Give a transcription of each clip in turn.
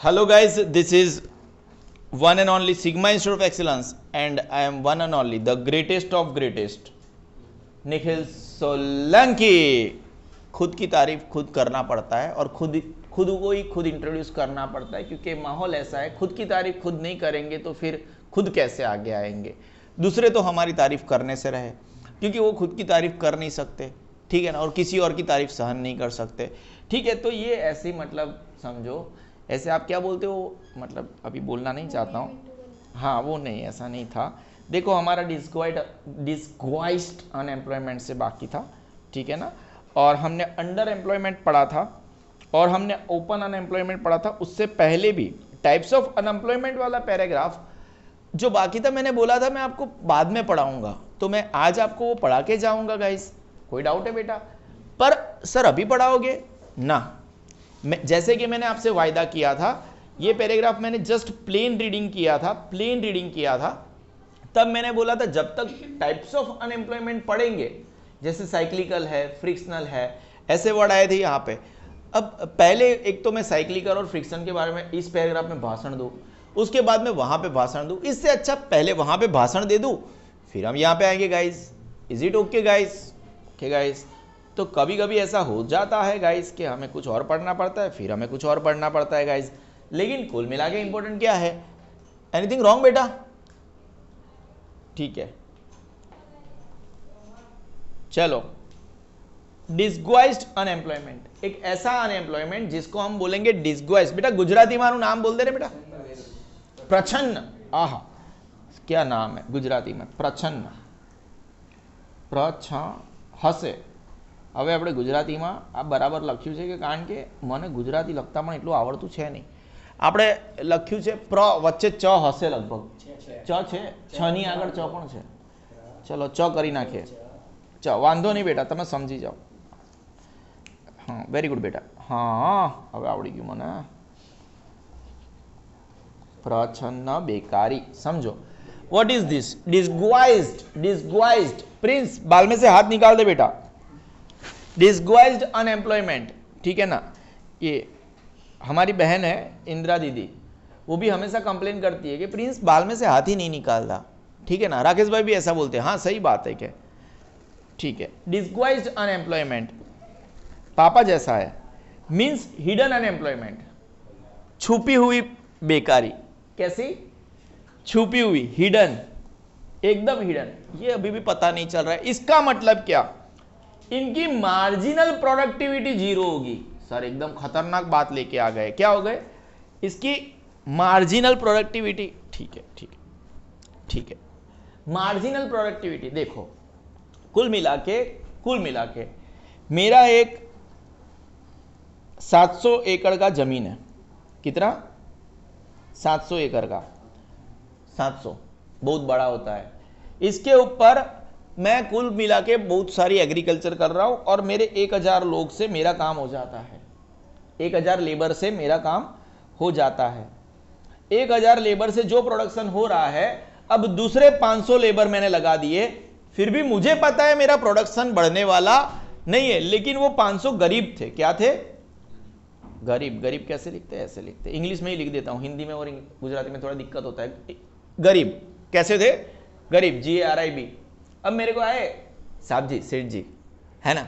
Hello guys, this is one and only Sigma Institute of Excellence and I am one and only the greatest of greatest Nikhil Solanki. खुद की तारीफ खुद करना पड़ता है और खुद को ही खुद इंट्रोड्यूस करना पड़ता है, क्योंकि माहौल ऐसा है, खुद की तारीफ खुद नहीं करेंगे तो फिर खुद कैसे आगे आएंगे। दूसरे तो हमारी तारीफ करने से रहे, क्योंकि वो खुद की तारीफ कर नहीं सकते, ठीक है ना, और किसी और की तारीफ सहन नहीं कर सकते, ठीक है। तो ये ऐसे मतलब समझो, ऐसे आप क्या बोलते हो, मतलब अभी बोलना नहीं चाहता हूँ, हाँ वो नहीं, ऐसा नहीं था। देखो हमारा डिस्क्वाइस्ड अनएम्प्लॉयमेंट से बाकी था, ठीक है ना, और हमने अंडर एम्प्लॉयमेंट पढ़ा था और हमने ओपन अनएम्प्लॉयमेंट पढ़ा था। उससे पहले भी टाइप्स ऑफ अनएम्प्लॉयमेंट वाला पैराग्राफ जो बाकी था, मैंने बोला था मैं आपको बाद में पढ़ाऊंगा, तो मैं आज आपको वो पढ़ा के जाऊंगा गाइस। कोई डाउट है बेटा? पर सर अभी पढ़ाओगे ना? जैसे कि मैंने आपसे वायदा किया था, ये पैराग्राफ मैंने जस्ट प्लेन रीडिंग किया था, तब मैंने बोला था जब तक टाइप्स ऑफ अनएम्प्लॉयमेंट पढ़ेंगे, जैसे साइक्लिकल है, फ्रिक्शनल है, ऐसे वर्ड आए थे यहाँ पे। अब पहले एक तो मैं साइक्लिकल और फ्रिक्शन के बारे में इस पैराग्राफ में भाषण दूं, उसके बाद में वहां पे भाषण दूं, इससे अच्छा पहले वहां पे भाषण दे दूं, फिर हम यहाँ पे आएंगे guys. Is it okay guys? Okay guys. तो कभी कभी ऐसा हो जाता है गाइस कि हमें कुछ और पढ़ना पड़ता है, फिर हमें कुछ और पढ़ना पड़ता है गाइस, लेकिन कुल मिला के इंपॉर्टेंट क्या है? एनीथिंग रॉन्ग बेटा? ठीक है, चलो। डिस्ग्वाइज्ड अनएम्प्लॉयमेंट, एक ऐसा अनएम्प्लॉयमेंट जिसको हम बोलेंगे डिस्ग्वाइज्ड। बेटा गुजराती मारू नाम बोल दे रहे बेटा, प्रछन्न। आह क्या नाम है गुजराती में, प्रछन्न, હશે। હવે આપણે ગુજરાતીમાં આ બરાબર લખ્યું છે કે કારણ કે મને ગુજરાતી લખતા પણ એટલું આવડતું છે નહીં, આપણે લખ્યું છે પ્ર વચ્ચે ચ હશે, લગભગ ચ છે, છ ની આગળ ચ પણ છે, ચલો ચ કરી નાખીએ, ચ વાંધો નહીં બેટા, તમે સમજી જાઓ। હા વેરી ગુડ બેટા, હા હવે આવડી ગયું મને। પ્રછન્ન બેકારી, समझो व्हाट इज दिस? डिस्ग्वाइज्ड। प्रिंस बाल में से हाथ निकाल दे बेटा। डिस्ग्वाइज्ड अनएम्प्लॉयमेंट, ठीक है ना। ये हमारी बहन है इंदिरा दीदी, वो भी हमेशा कंप्लेन करती है कि प्रिंस बाल में से हाथ ही नहीं निकालता, ठीक है ना। राकेश भाई भी ऐसा बोलते हैं, हाँ सही बात है क्या, ठीक है। डिस्ग्वाइज्ड अनएम्प्लॉयमेंट पापा जैसा है, मीन्स हिडन अनएम्प्लॉयमेंट, छुपी हुई बेकारी। कैसी? छुपी हुई, हिडन, एकदम हिडन, ये अभी भी पता नहीं चल रहा है। इसका मतलब क्या? इनकी मार्जिनल प्रोडक्टिविटी जीरो होगी। सर एकदम खतरनाक बात लेके आ गए, क्या हो गए? इसकी मार्जिनल प्रोडक्टिविटी, ठीक है ठीक है ठीक है, मार्जिनल प्रोडक्टिविटी। देखो कुल मिला के मेरा एक 700 एकड़ का जमीन है। कितना? 700 एकड़ का, 700 बहुत बड़ा होता है। इसके ऊपर मैं कुल मिला के बहुत सारी एग्रीकल्चर कर रहा हूं और मेरे 1000 लोग से मेरा काम हो जाता है, 1000 लेबर से मेरा काम हो जाता है। 1000 लेबर से जो प्रोडक्शन हो रहा है, अब दूसरे 500 लेबर मैंने लगा दिए, फिर भी मुझे पता है मेरा प्रोडक्शन बढ़ने वाला नहीं है, लेकिन वो 500 गरीब थे। क्या थे? गरीब। गरीब कैसे लिखते हैं? ऐसे लिखते हैं, इंग्लिश में ही लिख देता हूं, हिंदी में और गुजराती में थोड़ा दिक्कत होता है। गरीब कैसे थे? गरीब, GARIB। अब मेरे को आए साहब जी, सेठ जी, है ना,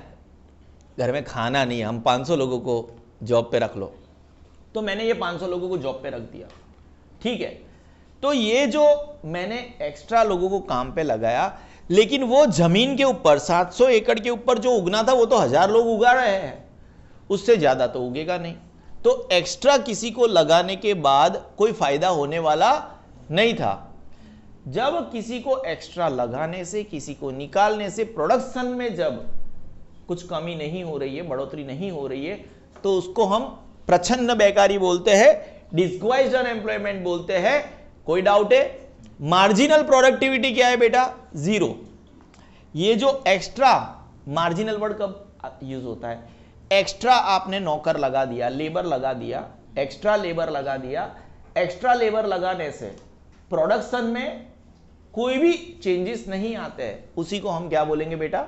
घर में खाना नहीं है, हम 500 लोगों को जॉब पे रख लो, तो मैंने ये 500 लोगों को जॉब पे रख दिया, ठीक है। तो ये जो मैंने एक्स्ट्रा लोगों को काम पे लगाया, लेकिन वो जमीन के ऊपर 700 एकड़ के ऊपर जो उगना था वो तो 1000 लोग उगा रहे हैं, उससे ज्यादा तो उगेगा नहीं। तो एक्स्ट्रा किसी को लगाने के बाद कोई फायदा होने वाला नहीं था। जब किसी को एक्स्ट्रा लगाने से, किसी को निकालने से प्रोडक्शन में जब कुछ कमी नहीं हो रही है, बढ़ोतरी नहीं हो रही है, तो उसको हम प्रछन्न बेकारी बोलते हैं, डिस्ग्वाइज्ड अनएम्प्लॉयमेंट बोलते हैं। कोई डाउट है? मार्जिनल प्रोडक्टिविटी क्या है बेटा? जीरो। ये जो एक्स्ट्रा, मार्जिनल वर्ड कब यूज होता है? एक्स्ट्रा आपने नौकर लगा दिया, लेबर लगा दिया, एक्स्ट्रा लेबर लगा दिया। एक्स्ट्रा लेबर लगाने से प्रोडक्शन में कोई भी चेंजेस नहीं आते हैं, उसी को हम क्या बोलेंगे बेटा?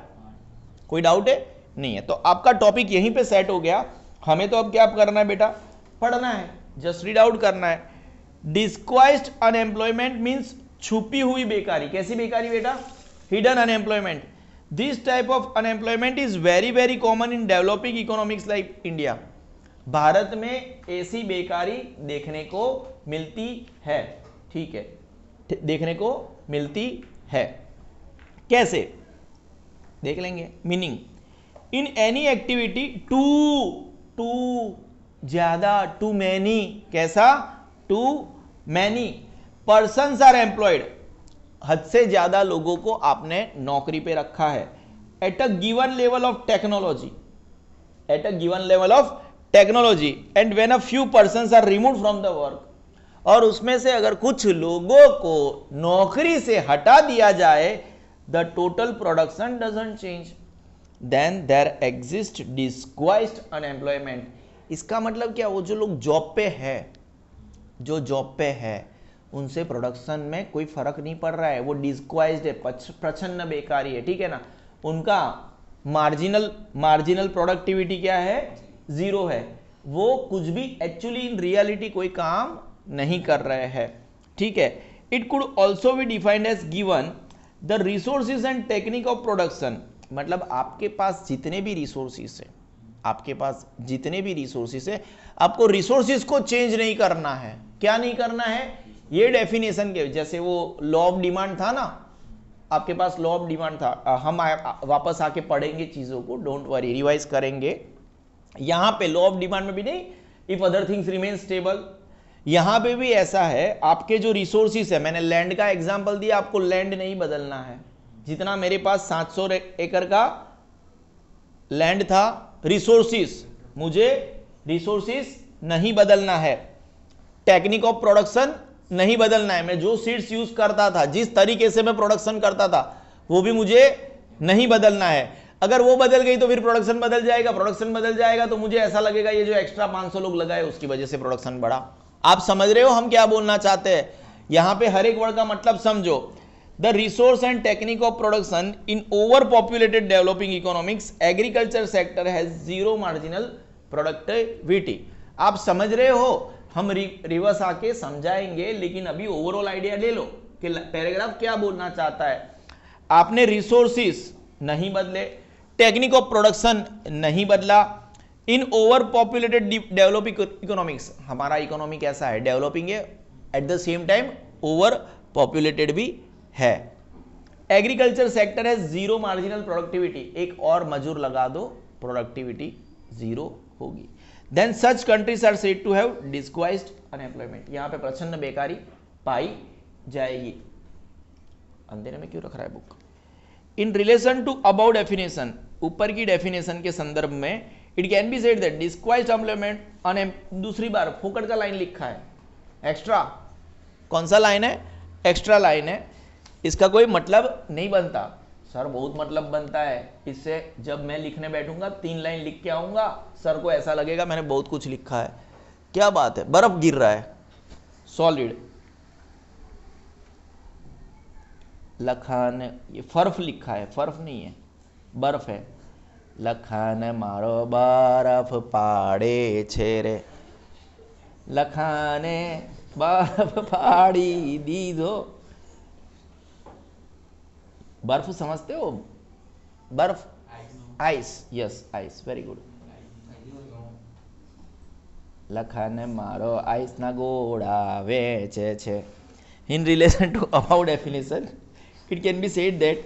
कोई डाउट है? नहीं है। तो आपका टॉपिक यहीं पे सेट हो गया। हमें तो अब क्या करना है बेटा? पढ़ना है। जस्ट रीड आउट करना है। डिस्क्वाइस्ड अनएम्प्लॉयमेंट मीन्स छुपी हुई बेकारी। कैसी बेकारी बेटा? Hidden unemployment. This type of unemployment is very very common in developing economics like India. Bharat में ऐसी बेकारी देखने को मिलती है, ठीक है, देखने को मिलती है। कैसे देख लेंगे। Meaning in any activity too ज्यादा, टू मैनी। कैसा? Too many persons are employed. हद से ज्यादा लोगों को आपने नौकरी पे रखा है। At a given level of technology, at a given level of technology and when a few persons are removed from the work, और उसमें से अगर कुछ लोगों को नौकरी से हटा दिया जाए, the total production doesn't change, then there exist disguised unemployment. इसका मतलब क्या? वो जो लोग जॉब पे है, जो जॉब पे है, उनसे प्रोडक्शन में कोई फर्क नहीं पड़ रहा है, वो डिस्क्वाइस्ड है, प्रच्छन्न बेकारी है, ठीक है ना। उनका मार्जिनल प्रोडक्टिविटी क्या है? जीरो है। वो कुछ भी एक्चुअली इन रियलिटी कोई काम नहीं कर रहे हैं, ठीक है। It could also be defined as given the resources and technique of production. मतलब आपके पास जितने भी रिसोर्सेज है, आपके पास जितने भी रिसोर्सेज है, आपको रिसोर्सेज को चेंज नहीं करना है। क्या नहीं करना है? ये डेफिनेशन के, जैसे वो लॉ ऑफ डिमांड था ना, आपके पास लॉ ऑफ डिमांड था। हम वापस आके पढ़ेंगे चीजों को, डोंट वरी, रिवाइज करेंगे। यहां पे लॉ ऑफ डिमांड में भी नहीं, if other things remain stable, यहां पे भी ऐसा है। आपके जो रिसोर्सेज है, मैंने लैंड का एग्जांपल दिया, आपको लैंड नहीं बदलना है। जितना मेरे पास 700 एकड़ का लैंड था, रिसोर्सेज, मुझे रिसोर्सेज नहीं बदलना है। टेक्निक ऑफ प्रोडक्शन नहीं बदलना है। मैं जो सीड्स यूज करता था, जिस तरीके से मैं प्रोडक्शन करता था, वो भी मुझे नहीं बदलना है। अगर वो बदल गई तो फिर प्रोडक्शन बदल जाएगा, प्रोडक्शन बदल जाएगा तो मुझे ऐसा लगेगा ये जो एक्स्ट्रा 500 लोग लगाए उसकी वजह से प्रोडक्शन बढ़ा। आप समझ रहे हो हम क्या बोलना चाहते हैं? यहां पे हर एक वर्ड का मतलब समझो। The resource and technique of production in overpopulated developing economics, agriculture sector has zero marginal productivity. आप समझ रहे हो? हम रिवर्स आके समझाएंगे, लेकिन अभी ओवरऑल आइडिया ले लो कि पैराग्राफ क्या बोलना चाहता है। आपने रिसोर्सेस नहीं बदले, टेक्निक ऑफ प्रोडक्शन नहीं बदला। In overpopulated developing economics, हमारा इकोनॉमी कैसा है? डेवलपिंग है, at the same time overpopulated भी है। एग्रीकल्चर सेक्टर है जीरो मार्जिनल प्रोडक्टिविटी, एक और मजूर लगा दो, प्रोडक्टिविटी जीरो होगी। Then such countries are said to have disguised unemployment, यहां पे प्रच्छन्न बेकारी पाई जाएगी। अंधेरे में क्यों रख रहा है book? In relation to above definition, ऊपर की डेफिनेशन के संदर्भ में, it can be said that disguised unemployment, दूसरी बार फोकट का लाइन लिखा है, एक्स्ट्रा। कौन सा लाइन है? एक्स्ट्रा लाइन है। इसका कोई मतलब नहीं बनता सर, बहुत मतलब बनता है इससे। जब मैं लिखने बैठूंगा 3 लाइन लिख के आऊंगा, सर को ऐसा लगेगा मैंने बहुत कुछ लिखा है। क्या बात है, बर्फ गिर रहा है, सॉलिड। लखान, ये फर्फ लिखा है, फर्फ नहीं है, बर्फ है। लखान मारो बर्फ पाड़े छे रे, लखाने बर्फ पाड़ी दीधो। बर्फ समझते हो? बर्फ, ice, yes ice, very good. लखाने मारो आइस ना गोड़ा वेचे छे। In relation to about definition, it can be said that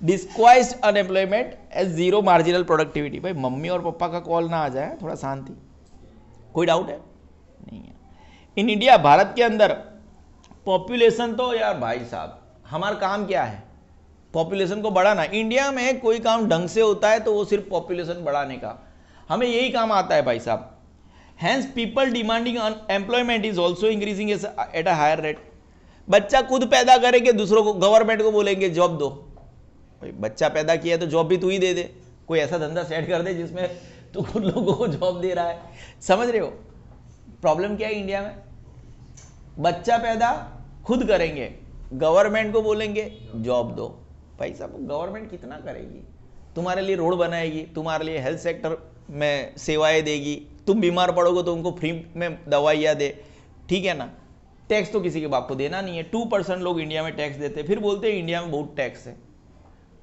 disquieted unemployment as zero marginal productivity। भाई मम्मी और पापा का कॉल ना आ जाए, थोड़ा शांति। कोई डाउट है? नहीं है। इन इंडिया, भारत के अंदर पॉपुलेशन तो यार भाई साहब, हमारा काम क्या है? पॉपुलेशन को बढ़ाना। इंडिया में कोई काम ढंग से होता है तो वो सिर्फ पॉपुलेशन बढ़ाने का, हमें यही काम आता है भाई साहब। Hence people demanding employment is also increasing at a higher rate. बच्चा खुद पैदा करेंगे, दूसरों को, गवर्नमेंट को बोलेंगे जॉब दो। भाई बच्चा पैदा किया तो जॉब भी तू ही दे दे, कोई ऐसा धंधा सेट कर दे जिसमें तू खुद लोगों को जॉब दे रहा है। समझ रहे हो प्रॉब्लम क्या है इंडिया में? बच्चा पैदा खुद करेंगे, गवर्नमेंट को बोलेंगे जॉब दो। भाई साहब गवर्नमेंट कितना करेगी? तुम्हारे लिए रोड बनाएगी, तुम्हारे लिए हेल्थ सेक्टर में सेवाएं देगी, तुम बीमार पड़ोगे तो उनको फ्री में दवाइयाँ दे, ठीक है ना। टैक्स तो किसी के बाप को देना नहीं है, 2% लोग इंडिया में टैक्स देते, फिर बोलते हैं इंडिया में बहुत टैक्स है।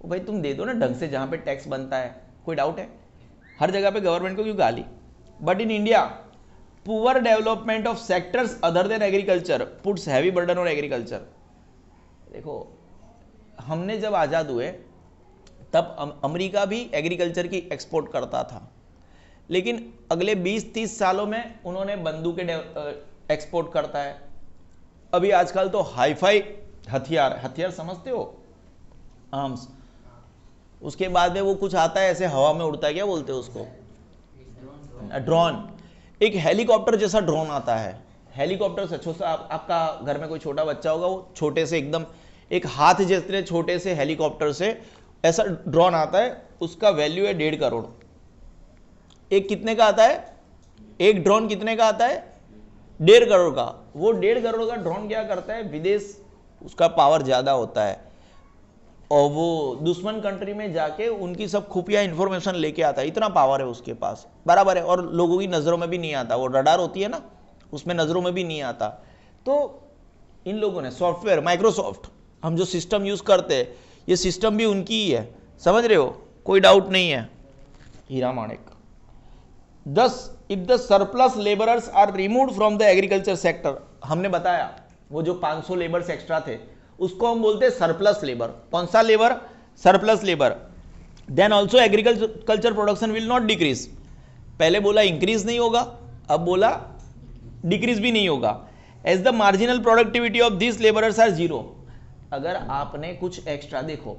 वो भाई तुम दे दो ना ढंग से जहाँ पे टैक्स बनता है, कोई डाउट है? हर जगह पे गवर्नमेंट को क्यों गाली? But in India poor development of sectors other than agriculture puts heavy burden on agriculture. देखो हमने जब आज़ाद हुए तब अमेरिका भी एग्रीकल्चर की एक्सपोर्ट करता था, लेकिन अगले 20-30 सालों में उन्होंने बंदूकें एक्सपोर्ट करता है। अभी आजकल तो हाईफाई हथियार समझते हो, आर्म्स, उसके बाद में वो कुछ आता है ऐसे हवा में उड़ता है, क्या बोलते हैं उसको, ड्रोन। एक हेलीकॉप्टर जैसा ड्रोन आता है, हेलीकॉप्टर से अच्छा आपका घर में कोई छोटा बच्चा होगा, वो छोटे से एकदम एक हाथ जैसे छोटे से हेलीकॉप्टर से ऐसा ड्रोन आता है, उसका वैल्यू है 1.5 करोड़। एक कितने का आता है? एक ड्रोन कितने का आता है? 1.5 करोड़ का। वो 1.5 करोड़ का ड्रोन क्या करता है, विदेश उसका पावर ज्यादा होता है और वो दुश्मन कंट्री में जाके उनकी सब खुफिया इंफॉर्मेशन लेके आता है, इतना पावर है उसके पास, बराबर है। और लोगों की नजरों में भी नहीं आता, वो रडार होती है ना, उसमें नजरों में भी नहीं आता। तो इन लोगों ने सॉफ्टवेयर, माइक्रोसॉफ्ट, हम जो सिस्टम यूज करते हैं ये सिस्टम भी उनकी ही है, समझ रहे हो, कोई डाउट नहीं है। हीरा माणिक। Thus, if the surplus laborers are removed from the agriculture sector, हमने बताया वो जो 500 लेबर्स एक्स्ट्रा थे उसको हम बोलते हैं सरप्लस लेबर। कौन सा labour? Surplus labour. Then also agriculture production will not decrease. पहले बोला इंक्रीज नहीं होगा, अब बोला डिक्रीज भी नहीं होगा। As the marginal productivity of this labourers are zero. अगर आपने कुछ एक्स्ट्रा, देखो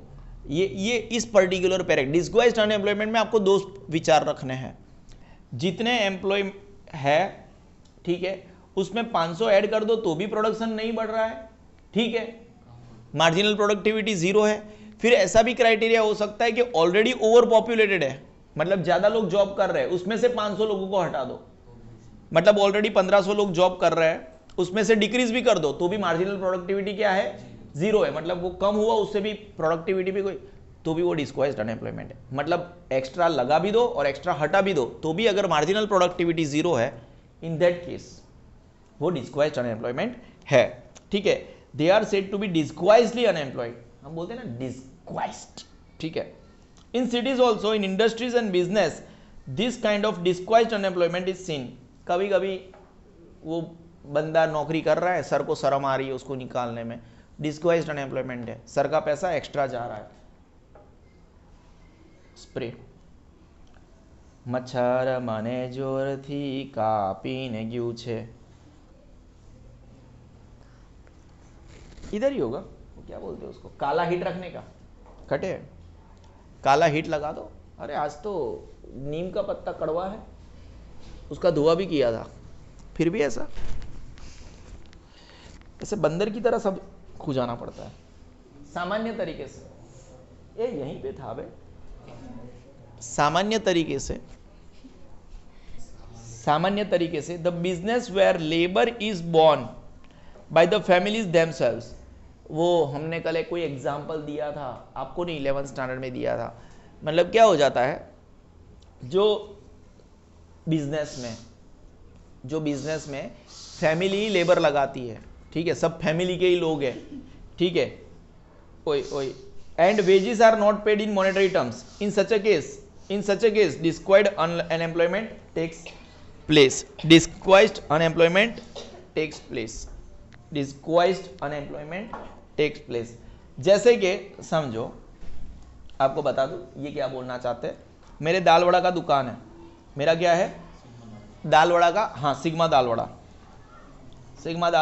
ये इस पर्टिकुलर पैरेट डिस्गोइज्ड अनएम्प्लॉयमेंट में आपको 2 विचार रखने हैं। जितने एम्प्लॉय है, ठीक है, उसमें 500 ऐड कर दो तो भी प्रोडक्शन नहीं बढ़ रहा है, ठीक है, मार्जिनल प्रोडक्टिविटी 0 है। फिर ऐसा भी क्राइटेरिया हो सकता है कि ऑलरेडी ओवर पॉपुलेटेड है, मतलब ज्यादा लोग जॉब कर रहे हैं, उसमें से 500 लोगों को हटा दो, मतलब ऑलरेडी 1500 लोग जॉब कर रहे हैं, उसमें से डिक्रीज भी कर दो तो भी मार्जिनल प्रोडक्टिविटी क्या है? 0 है, मतलब वो कम हुआ, उससे भी प्रोडक्टिविटी भी कोई, तो भी वो डिस्क्वाइज्ड अनएम्प्लॉयमेंट है। मतलब एक्स्ट्रा लगा भी दो और एक्स्ट्रा हटा भी दो तो भी अगर मार्जिनल प्रोडक्टिविटी 0 है, इन दैट केस वो डिस्क्वाइज्ड अनएम्प्लॉयमेंट है, ठीक है। They are said to be disguisedly unemployed, हम बोलते हैं ना डिस्क्वाइज्ड, ठीक है। In cities also, in industries and business, this kind of disguised unemployment is seen. कभी कभी वो बंदा नौकरी कर रहा है, सर को शर्म आ रही है उसको निकालने में, डिस्क्वाइज्ड अनएम्प्लॉयमेंट है, सर का पैसा एक्स्ट्रा जा रहा है। स्प्रे मच्छर મને જોરથી કાપીને ગયું છે, इधर ही होगा, वो क्या बोलते हैं उसको, काला हिट रखने का, कटे काला हिट लगा दो। अरे आज तो नीम का पत्ता कड़वा है, उसका धुआं भी किया था, फिर भी ऐसा ऐसे बंदर की तरह सब खुजाना पड़ता है सामान्य तरीके से। ये यहीं पे था बे, सामान्य तरीके से the business where labour is borne by the families themselves. वो हमने कल एक कोई एग्जाम्पल दिया था आपको, नहीं 11th स्टैंडर्ड में दिया था। मतलब क्या हो जाता है, जो बिजनेस में फैमिली लेबर लगाती है, ठीक है, सब फैमिली के ही लोग हैं, ठीक है, ओए and wages are not paid in monetary terms. In such a case disguised unemployment takes place. Disguised unemployment takes place. जैसे कि समझो, आपको बता दूं ये क्या बोलना चाहते हैं। मेरे दाल वड़ा का दुकान है, मेरा क्या है, दाल वड़ा का, हाँ, सिग्मा दाल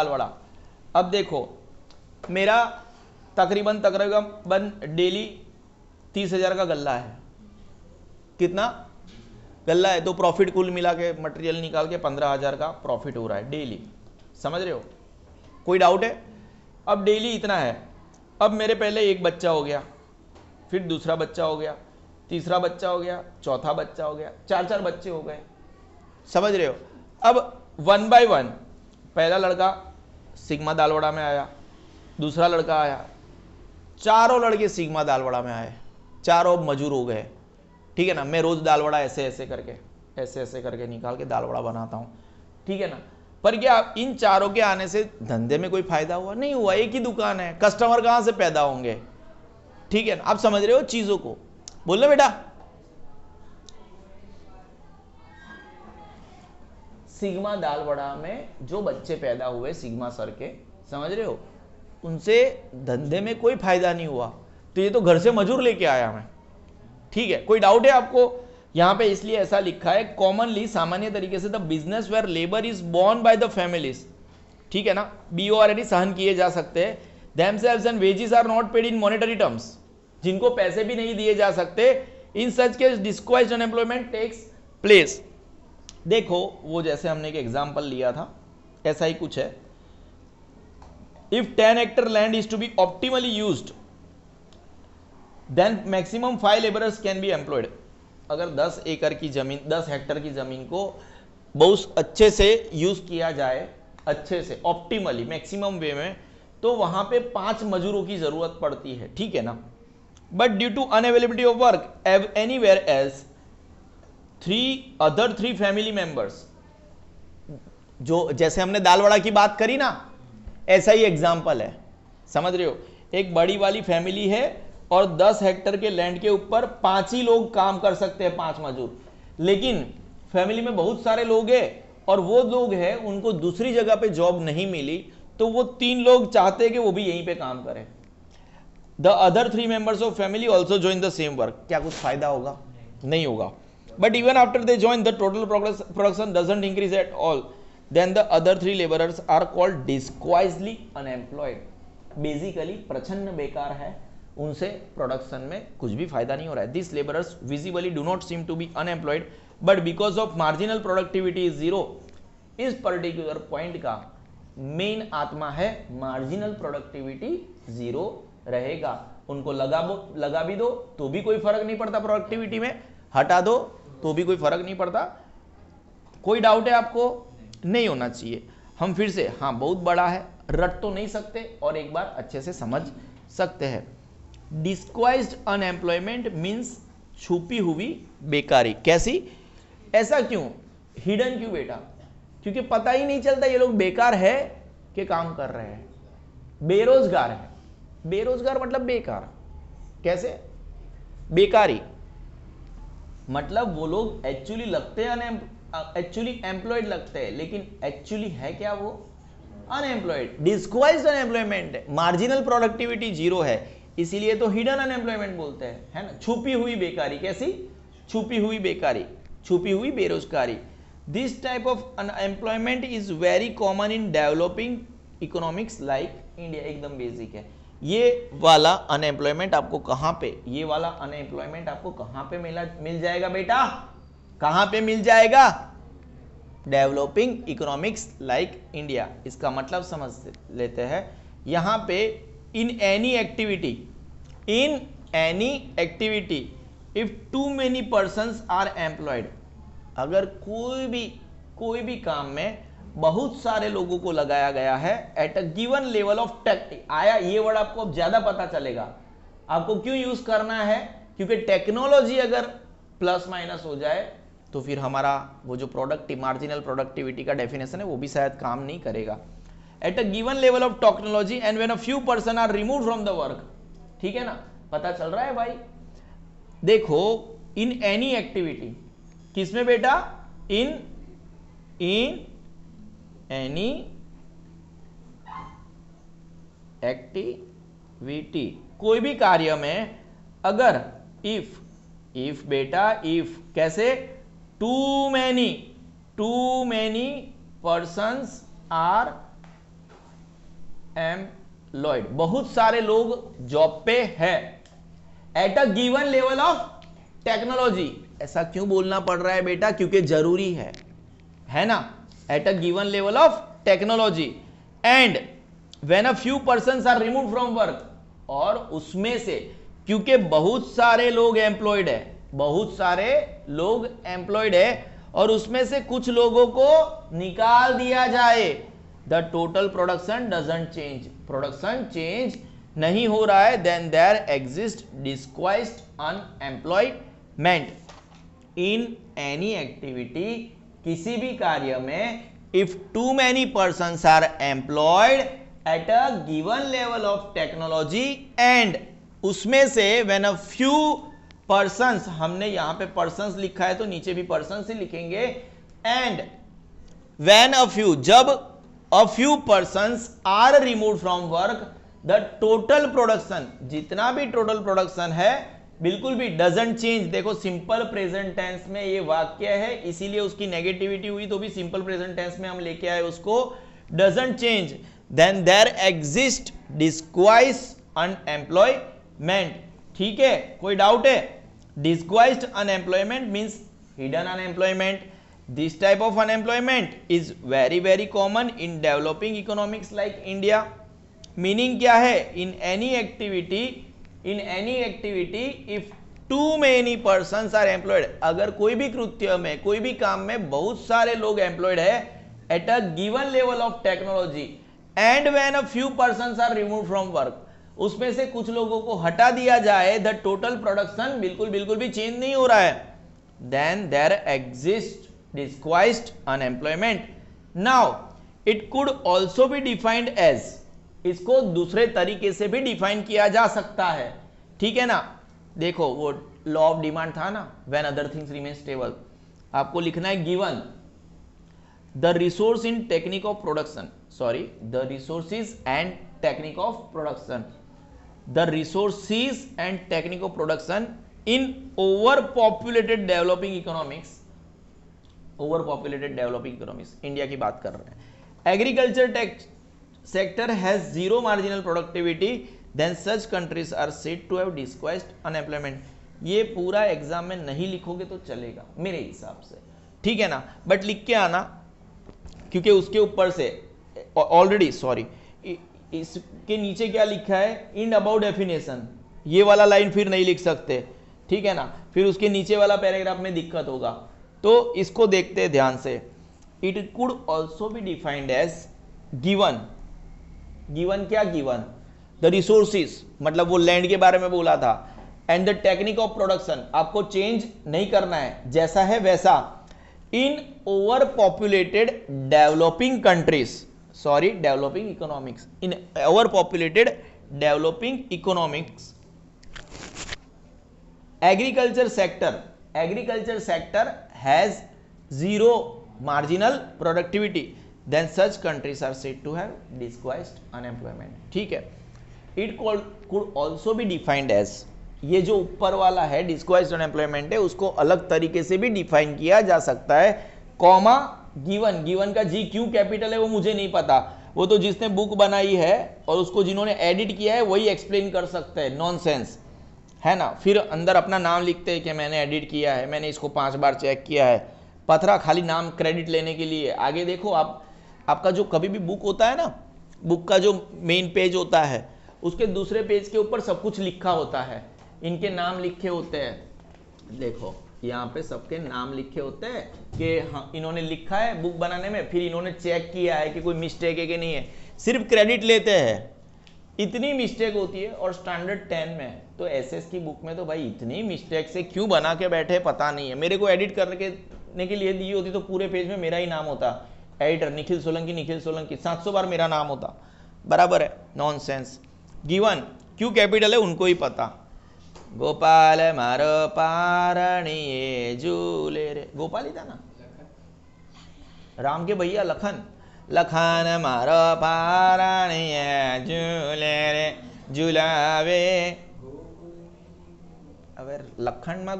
वड़ा। अब देखो मेरा तकरीबन डेली 30,000 का गल्ला है। कितना गल्ला है? तो प्रॉफिट कुल मिला के मटेरियल निकाल के 15,000 का प्रॉफिट हो रहा है डेली, समझ रहे हो, कोई डाउट है? अब डेली इतना है। अब मेरे पहले एक बच्चा हो गया, फिर दूसरा बच्चा हो गया, तीसरा बच्चा हो गया, चौथा बच्चा हो गया, 4 बच्चे हो गए, समझ रहे हो। अब 1 by 1 पहला लड़का सिग्मा दालवड़ा में आया, दूसरा लड़का आया, चारों लड़के सिग्मा दालवड़ा में आए, चारों मजूर हो गए, ठीक है ना। मैं रोज दालवड़ा ऐसे ऐसे करके ऐसे ऐसे करके निकाल के दाल वड़ा बनाता हूँ, ठीक है ना। पर क्या इन चारों के आने से धंधे में कोई फायदा हुआ? नहीं हुआ। एक ही दुकान है, कस्टमर कहां से पैदा होंगे? ठीक है ना, आप समझ रहे हो चीजों को? बोल बेटा। सिग्मा दाल वड़ा में जो बच्चे पैदा हुए सिग्मा सर के, समझ रहे हो, उनसे धंधे में कोई फायदा नहीं हुआ। तो ये तो घर से मजूर लेके आया मैं, ठीक है। कोई डाउट है आपको? यहां पे इसलिए ऐसा लिखा है, कॉमनली सामान्य तरीके से the business where labour is borne by the families, ठीक है ना, BORN सहन किए जा सकते हैं। themselves and wages are not paid in monetary terms, जिनको पैसे भी नहीं दिए जा सकते, in such case disguised unemployment takes place. देखो वो जैसे हमने एक एग्जांपल लिया था, ऐसा ही कुछ है। If 10 hectare land is to be optimally used then maximum 5 labourers can be employed. अगर 10 एकड़ की जमीन, 10 हेक्टर की जमीन को बहुत अच्छे से यूज किया जाए, अच्छे से ऑप्टिमली मैक्सिमम वे में, तो वहां पे 5 मजूरों की जरूरत पड़ती है, ठीक है ना। But due to unavailability of work anywhere else, 3 family members, जो जैसे हमने दाल वड़ा की बात करी ना, ऐसा ही एग्जाम्पल है, समझ रहे हो। एक बड़ी वाली फैमिली है और 10 हेक्टर के लैंड के ऊपर 5 ही लोग काम कर सकते हैं, 5 मजदूर। लेकिन फैमिली में बहुत सारे लोग हैं और वो लोग हैं उनको दूसरी जगह पे जॉब नहीं मिली, तो वो 3 लोग चाहते हैं कि वो भी यहीं पे काम करें। The other 3 members of family also join the same work. क्या कुछ फायदा होगा? नहीं होगा। But even after they join the total production doesn't increase at all, then the other 3 labourers are called disguisedly unemployed. Basically प्रछन्न बेकार है, उनसे प्रोडक्शन में कुछ भी फायदा नहीं हो रहा है। This labourers visibly do not seem to be unemployed but because of marginal productivity is zero. इस पर्टिकुलर पॉइंट का मेन आत्मा है मार्जिनल प्रोडक्टिविटी जीरो रहेगा। उनको लगा भी दो तो भी कोई फर्क नहीं पड़ता, प्रोडक्टिविटी में हटा दो तो भी कोई फर्क नहीं पड़ता। कोई डाउट है आपको? नहीं होना चाहिए। हम फिर से, हाँ बहुत बड़ा है, रट तो नहीं सकते और एक बार अच्छे से समझ सकते हैं। डिस्क्वाइज्ड अनएम्प्लॉयमेंट मीन्स छुपी हुई बेकारी। कैसी? ऐसा क्यों? हिडन क्यों बेटा? क्योंकि पता ही नहीं चलता ये लोग बेकार है कि काम कर रहे हैं। बेरोजगार है। बेरोजगार मतलब बेकार। कैसे? बेकारी मतलब वो लोग एक्चुअली लगते हैं एक्चुअली एम्प्लॉयड लगते हैं, लेकिन एक्चुअली है क्या वो? Unemployed. Disguised unemployment, marginal productivity zero है, इसीलिए तो हिडन अनएम्प्लॉयमेंट बोलते हैं, है ना। छुपी हुई बेकारी। कैसी? छुपी हुई बेकारी, छुपी हुई बेरोजगारी। This type of unemployment is very common in developing economics like India. एकदम बेसिक है। ये वाला अनएम्प्लॉयमेंट आपको कहां पे, ये वाला अनएम्प्लॉयमेंट आपको कहां पे मिल जाएगा बेटा? कहां पे मिल जाएगा? Developing economics like India. इसका मतलब समझ लेते हैं। यहां पे in any activity if too many persons are employed, अगर कोई भी काम में बहुत सारे लोगों को लगाया गया है at a given level of tech. आया ये वर्ड आपको अब ज्यादा पता चलेगा आपको क्यों यूज करना है, क्योंकि टेक्नोलॉजी अगर प्लस माइनस हो जाए तो फिर हमारा वो जो मार्जिनल प्रोडक्टिविटी का डेफिनेशन है वो भी शायद काम नहीं करेगा। At a given level of technology and when a few person are remove from the work. ठीक है ना, पता चल रहा है भाई? देखो इन एनी एक्टिविटी, किसमें बेटा? इन एनी एक्टिविटी, कोई भी कार्य में अगर इफ बेटा इफ कैसे? Too many persons are employed, बहुत सारे लोग जॉब पे है at a given level of technology. ऐसा क्यों बोलना पड़ रहा है बेटा? क्योंकि जरूरी है ना। At a given level of technology and when a few persons are remove from work, और उसमें से क्योंकि बहुत सारे लोग एम्प्लॉयड है, और उसमें से कुछ लोगों को निकाल दिया जाए, the total production doesn't change, production change नहीं हो रहा है, then there exist disguised unemployment. In any activity, किसी भी कार्य में, if too many persons are employed at a given level of technology and, उसमें से व्हेन अ फ्यू पर्सन्स, हमने यहां पे पर्सन्स लिखा है तो नीचे भी पर्सन्स ही लिखेंगे, एंड व्हेन अ फ्यू, जब a few persons are remove from work, the total production, जितना भी टोटल प्रोडक्शन है बिल्कुल भी डजंट चेंज। देखो सिंपल प्रेजेंट टेंस में ये वाक्य है, इसीलिए उसकी नेगेटिविटी हुई तो भी सिंपल प्रेजेंट टेंस में हम लेके आए उसको, doesn't change, then there exist disguised unemployment. ठीक है, कोई डाउट है? Disguised unemployment means hidden unemployment. This type of unemployment is very common in developing economics like India. Meaning क्या है? In any activity if too many persons are employed, अगर कोई भी कृत्य में, कोई भी काम में बहुत सारे लोग employed है at a given level of technology and when a few persons are removed from work, उसमें से कुछ लोगों को हटा दिया जाए, the total production बिल्कुल भी चेंज नहीं हो रहा है, then there exists disguised unemployment. Now it could also be defined as, इसको दूसरे तरीके से भी डिफाइन किया जा सकता है. ठीक है ना? देखो वो लॉ ऑफ डिमांड था ना, when other things remain stable, आपको लिखना है given the resource in technique of production, sorry, the resources and technique of production, the resources and technique of production in overpopulated developing economics, overpopulated developing economies, India की बात कर रहे हैं. Agriculture sector has zero marginal productivity, then such countries are said to have disguised unemployment. ये पूरा exam में नहीं लिखोगे तो चलेगा मेरे हिसाब से, ठीक है ना, बट लिख के आना, क्योंकि उसके ऊपर से ऑलरेडी, सॉरी, इसके नीचे क्या लिखा है, इन अबाउट डेफिनेशन, ये वाला लाइन फिर नहीं लिख सकते, ठीक है ना, फिर उसके नीचे वाला पैराग्राफ में दिक्कत होगा. तो इसको देखते हैं ध्यान से. It could also be defined as given. Given क्या? गिवन द रिसोर्सिस, मतलब वो लैंड के बारे में बोला था, and the technique of production, आपको चेंज नहीं करना है, जैसा है वैसा, in overpopulated developing countries, sorry developing economics, in overpopulated developing economics. Agriculture sector has zero marginal productivity, then such countries are said to have disguised unemployment. ठीक है. It could also be defined as, ये जो ऊपर वाला है disguised unemployment है, उसको अलग तरीके से भी डिफाइन किया जा सकता है, कॉमा गिवन. गिवन का जी क्यों कैपिटल है वो मुझे नहीं पता, वो तो जिसने बुक बनाई है और उसको जिन्होंने एडिट किया है वही एक्सप्लेन कर सकते हैं. नॉनसेंस है ना. फिर अंदर अपना नाम लिखते हैं कि मैंने एडिट किया है, मैंने इसको 5 बार चेक किया है, पथरा खाली नाम क्रेडिट लेने के लिए. आगे देखो आप, आपका जो कभी भी बुक होता है ना, बुक का जो मेन पेज होता है उसके दूसरे पेज के ऊपर सब कुछ लिखा होता है, इनके नाम लिखे होते हैं. देखो यहाँ पे सबके नाम लिखे होते हैं कि हाँ इन्होंने लिखा है बुक बनाने में, फिर इन्होंने चेक किया है कि कोई मिस्टेक है कि नहीं है, सिर्फ क्रेडिट लेते हैं. इतनी मिस्टेक होती है. और स्टैंडर्ड 10 में तो एसएस की बुक में तो भाई इतनी मिस्टेक से क्यों बना के बैठे पता नहीं है. मेरे को एडिट करने के लिए दी होती तो पूरे पेज में मेरा ही नाम होता, एडिटर निखिल सोलंकी, 700 बार मेरा नाम होता. बराबर है. नॉनसेंस. गिवन क्यों कैपिटल है उनको ही पता. गोपाल मारो पारणिये झूले रे, गोपाल ही था ना, राम के भैया लखन, लखन मारो पारणिये झूले रे झूलावे. હવે લખણમાં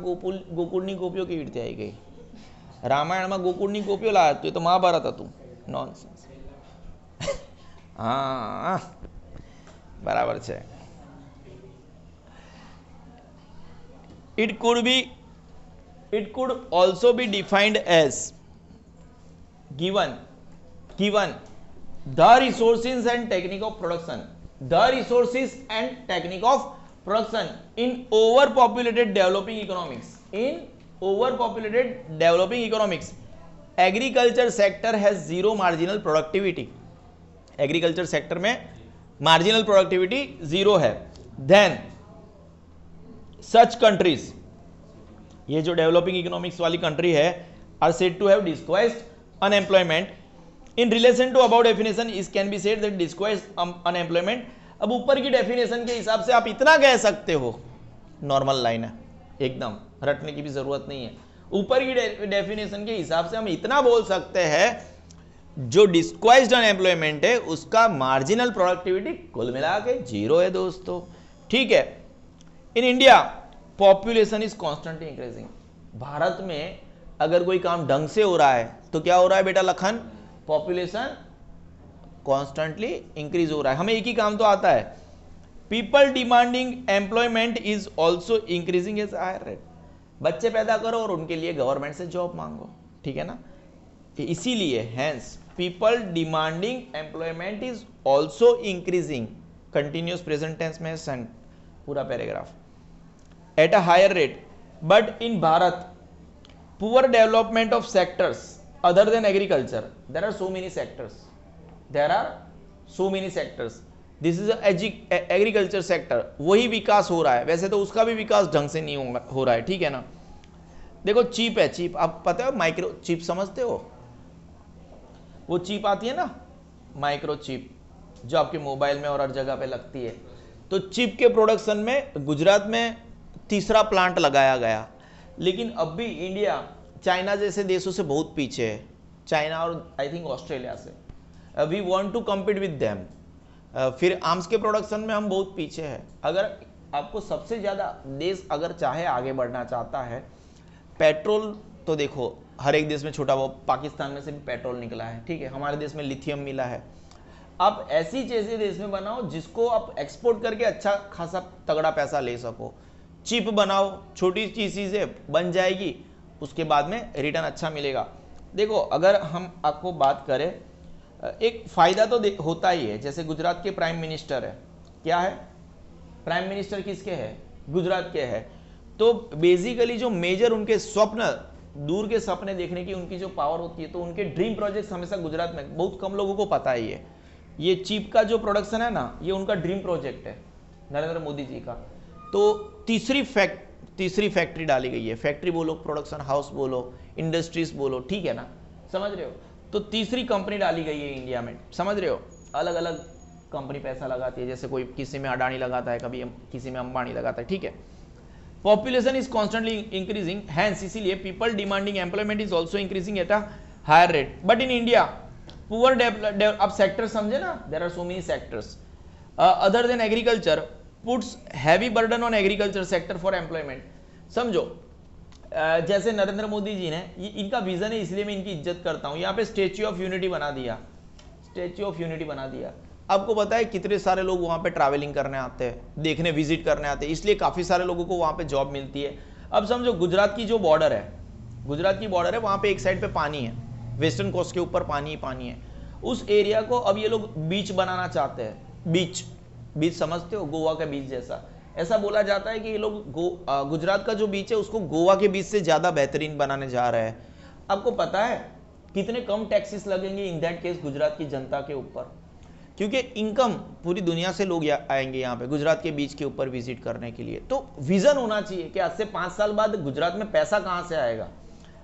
ગોકુળની ગોપીઓ કેવી રીતે આવી ગઈ? રામાયણમાં ગોકુળની ગોપીઓ લાવ્યા, તો એ તો મહાભારત હતું. નોનસેન્સ. હા બરાબર છે. It could also be defined as given the resources and technique of production, the resources and technique of production in overpopulated developing economics, in overpopulated developing economics. Agriculture sector has zero marginal productivity. Agriculture sector में marginal productivity zero है. Then such countries, ये जो developing economics वाली country है are said to have disguised unemployment in relation to about definition is can be said that disguised unemployment. अब ऊपर की definition के हिसाब से आप इतना कह सकते हो, नॉर्मल लाइन है एकदम, रटने की भी जरूरत नहीं है। ऊपर की डेफिनेशन के हिसाब से हम इतना बोल सकते हैं जो डिस्क्वाइज्ड अनएम्प्लॉयमेंट है उसका मार्जिनल प्रोडक्टिविटी कुल मिला के 0 है दोस्तों, ठीक है। In India population is constantly increasing. Bharat में अगर कोई काम ढंग से हो रहा है तो क्या हो रहा है बेटा लखन, पॉपुलेशन कॉन्स्टेंटली इंक्रीज हो रहा है। हमें एक ही काम तो आता है, people demanding employment is also increasing as higher rate. बच्चे पैदा करो और उनके लिए गवर्नमेंट से जॉब मांगो, ठीक है ना। इसीलिए hence people demanding employment is also increasing, continuous present tense में सेंट पूरा paragraph, at a higher rate. But in Bharat poor development of sectors other than agriculture, there are so many sectors, there are so many sectors, this is agriculture sector, वही विकास हो रहा है। वैसे तो उसका भी विकास ढंग से नहीं हो रहा है, ठीक है ना। देखो चिप है, चिप आप पता है, माइक्रो चिप समझते हो, वो चिप आती है ना माइक्रो चिप जो आपके मोबाइल में और हर जगह पे लगती है। तो चिप के प्रोडक्शन में गुजरात में तीसरा प्लांट लगाया गया, लेकिन अब भी इंडिया चाइना जैसे देशों से बहुत पीछे है, चाइना और आई थिंक ऑस्ट्रेलिया से। We want to compete with them. फिर आर्म्स के प्रोडक्शन में हम बहुत पीछे हैं। अगर आपको सबसे ज़्यादा देश अगर चाहे आगे बढ़ना चाहता है, पेट्रोल तो देखो हर एक देश में छोटा, वो पाकिस्तान में से भी पेट्रोल निकला है, ठीक है, हमारे देश में लिथियम मिला है। आप ऐसी चीज़ें देश में बनाओ जिसको आप एक्सपोर्ट करके अच्छा खासा तगड़ा पैसा ले सको। चिप बनाओ, छोटी चीज़ें बन जाएगी, उसके बाद में रिटर्न अच्छा मिलेगा। देखो अगर हम आपको बात करें, एक फ़ायदा तो होता ही है। जैसे गुजरात के प्राइम मिनिस्टर है, क्या है, प्राइम मिनिस्टर किसके है, गुजरात के है। तो बेसिकली जो मेजर उनके स्वप्न, दूर के सपने देखने की उनकी जो पावर होती है, तो उनके ड्रीम प्रोजेक्ट्स हमेशा गुजरात में, बहुत कम लोगों को पता ही है। ये चिप का जो प्रोडक्शन है ना, ये उनका ड्रीम प्रोजेक्ट है नरेंद्र मोदी जी का। तो तीसरी फैक्ट्री डाली गई है, फैक्ट्री बोलो, प्रोडक्शन हाउस बोलो, इंडस्ट्रीज बोलो, ठीक है ना, समझ रहे हो। तो तीसरी कंपनी डाली गई है इंडिया में, समझ रहे हो। अलग अलग कंपनी पैसा लगाती है, जैसे कोई किसी में अडानी लगाता है, कभी किसी में अंबानी लगाता है, ठीक है। Population is constantly increasing, hence इसीलिए people demanding employment is also increasing at a higher rate. But in India poor अब सेक्टर समझे ना, there are so many sectors other than agriculture puts heavy burden on agriculture sector for employment. समझो जैसे नरेंद्र मोदी जी ने, इनका vision है इसलिए मैं इनकी इज्जत करता हूं। यहाँ पे स्टेच्यू ऑफ यूनिटी बना दिया, स्टेच्यू ऑफ यूनिटी बना दिया। आपको पता है कितने सारे लोग वहाँ पे ट्रैवलिंग करने आते हैं, देखने विजिट करने आते हैं, इसलिए काफ़ी सारे लोगों को वहाँ पे जॉब मिलती है। अब समझो गुजरात की जो बॉर्डर है, गुजरात की बॉर्डर है, वहाँ पे एक साइड पे पानी है, वेस्टर्न कोस्ट के ऊपर पानी ही पानी है। उस एरिया को अब ये लोग बीच बनाना चाहते हैं। बीच समझते हो, गोवा का बीच जैसा। ऐसा बोला जाता है कि ये लोग गुजरात का जो बीच है उसको गोवा के बीच से ज़्यादा बेहतरीन बनाने जा रहे हैं। आपको पता है कितने कम टैक्सेस लगेंगे इन दैट केस गुजरात की जनता के ऊपर, क्योंकि इनकम पूरी दुनिया से लोग आएंगे यहाँ पे गुजरात के बीच के ऊपर विजिट करने के लिए। तो विजन होना चाहिए कि आज से 5 साल बाद गुजरात में पैसा कहाँ से आएगा।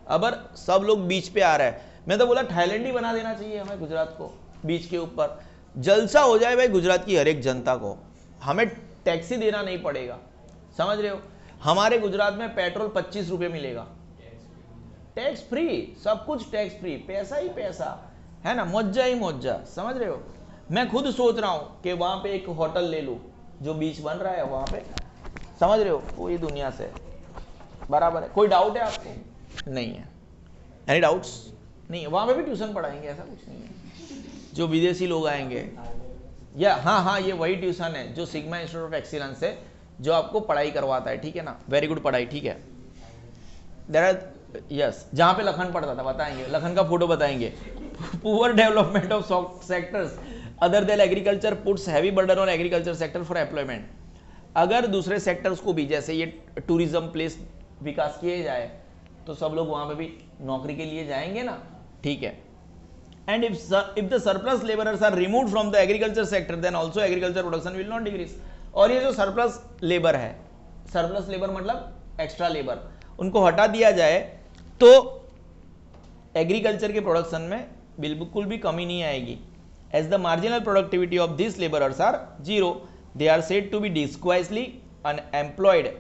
अगर सब लोग बीच पे आ रहे हैं, मैं तो बोला थाईलैंड ही बना देना चाहिए हमें गुजरात को, बीच के ऊपर जलसा हो जाए भाई गुजरात की हर एक जनता को, हमें टैक्स ही देना नहीं पड़ेगा, समझ रहे हो। हमारे गुजरात में पेट्रोल 25 रुपये मिलेगा, टैक्स फ्री, सब कुछ टैक्स फ्री, पैसा ही पैसा है ना, मौजा ही मौजा, समझ रहे हो। मैं खुद सोच रहा हूं कि वहां पे एक होटल ले लूं जो बीच बन रहा है वहां पे, समझ रहे हो, पूरी दुनिया से बराबर है। कोई डाउट है आपको? नहीं है, एनी डाउट्स? नहीं है। वहां पे भी ट्यूशन पढ़ाएंगे, ऐसा कुछ नहीं है। जो विदेशी लोग आएंगे, या हाँ, ये वही ट्यूशन है जो सिग्मा इंस्टीट्यूट ऑफ एक्सीलेंस है, जो आपको पढ़ाई करवाता है, ठीक है ना, वेरी गुड पढ़ाई, ठीक है। देयर आर यस, जहाँ पे लखन पढ़ता था बताएंगे, लखन का फोटो बताएंगे। Poor development of sectors other than agriculture puts heavy burden on agriculture sector for employment. अगर दूसरे सेक्टर्स को भी, जैसे ये टूरिज्म प्लेस विकास किए जाए तो सब लोग वहाँ पे भी नौकरी के लिए जाएंगे ना, ठीक है। And if the surplus laborers are removed from the agriculture sector, then also agriculture production will not decrease. और ये जो surplus labor है, surplus labor मतलब extra labor, उनको हटा दिया जाए तो एग्रीकल्चर के प्रोडक्शन में बिल्कुल भी कमी नहीं आएगी। As the marginal productivity of this labourers are zero, they are said to be disguisedly unemployed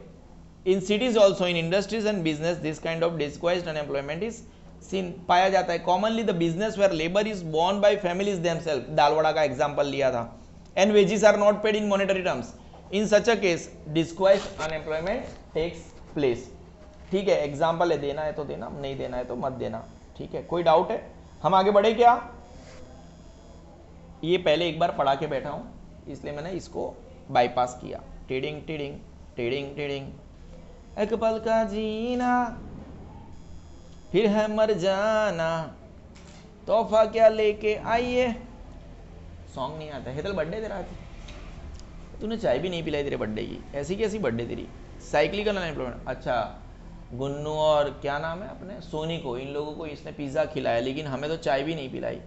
in cities also in industries and business this kind of disguised unemployment is seen, पाया जाता है। Commonly the business where labour is borne by families themselves, dal vada का example लिया था, and wages are not paid in monetary terms, in such a case disguised unemployment takes place. ठीक है, example है, देना है तो देना, नहीं देना है तो मत देना। ठीक है, कोई डाउट है? हम आगे बढ़े क्या? ये पहले एक बार पढ़ा के बैठा हूं इसलिए मैंने इसको बाईपास किया। टिडिंग टिडिंग टिडिंग टिडिंग, एक पल का जीना फिर है मर जाना, तोहफा क्या लेके आइए। सॉन्ग नहीं आता। हेतल बर्थडे तेरा आज, तूने चाय भी नहीं पिलाई तेरे बर्थडे की, ऐसी कैसी बर्थडे तेरी? Cyclical unemployment. अच्छा, गुन्नू और क्या नाम है अपने सोनी को, इन लोगों को इसने पिज़्ज़ा खिलाया लेकिन हमें तो चाय भी नहीं पिलाई।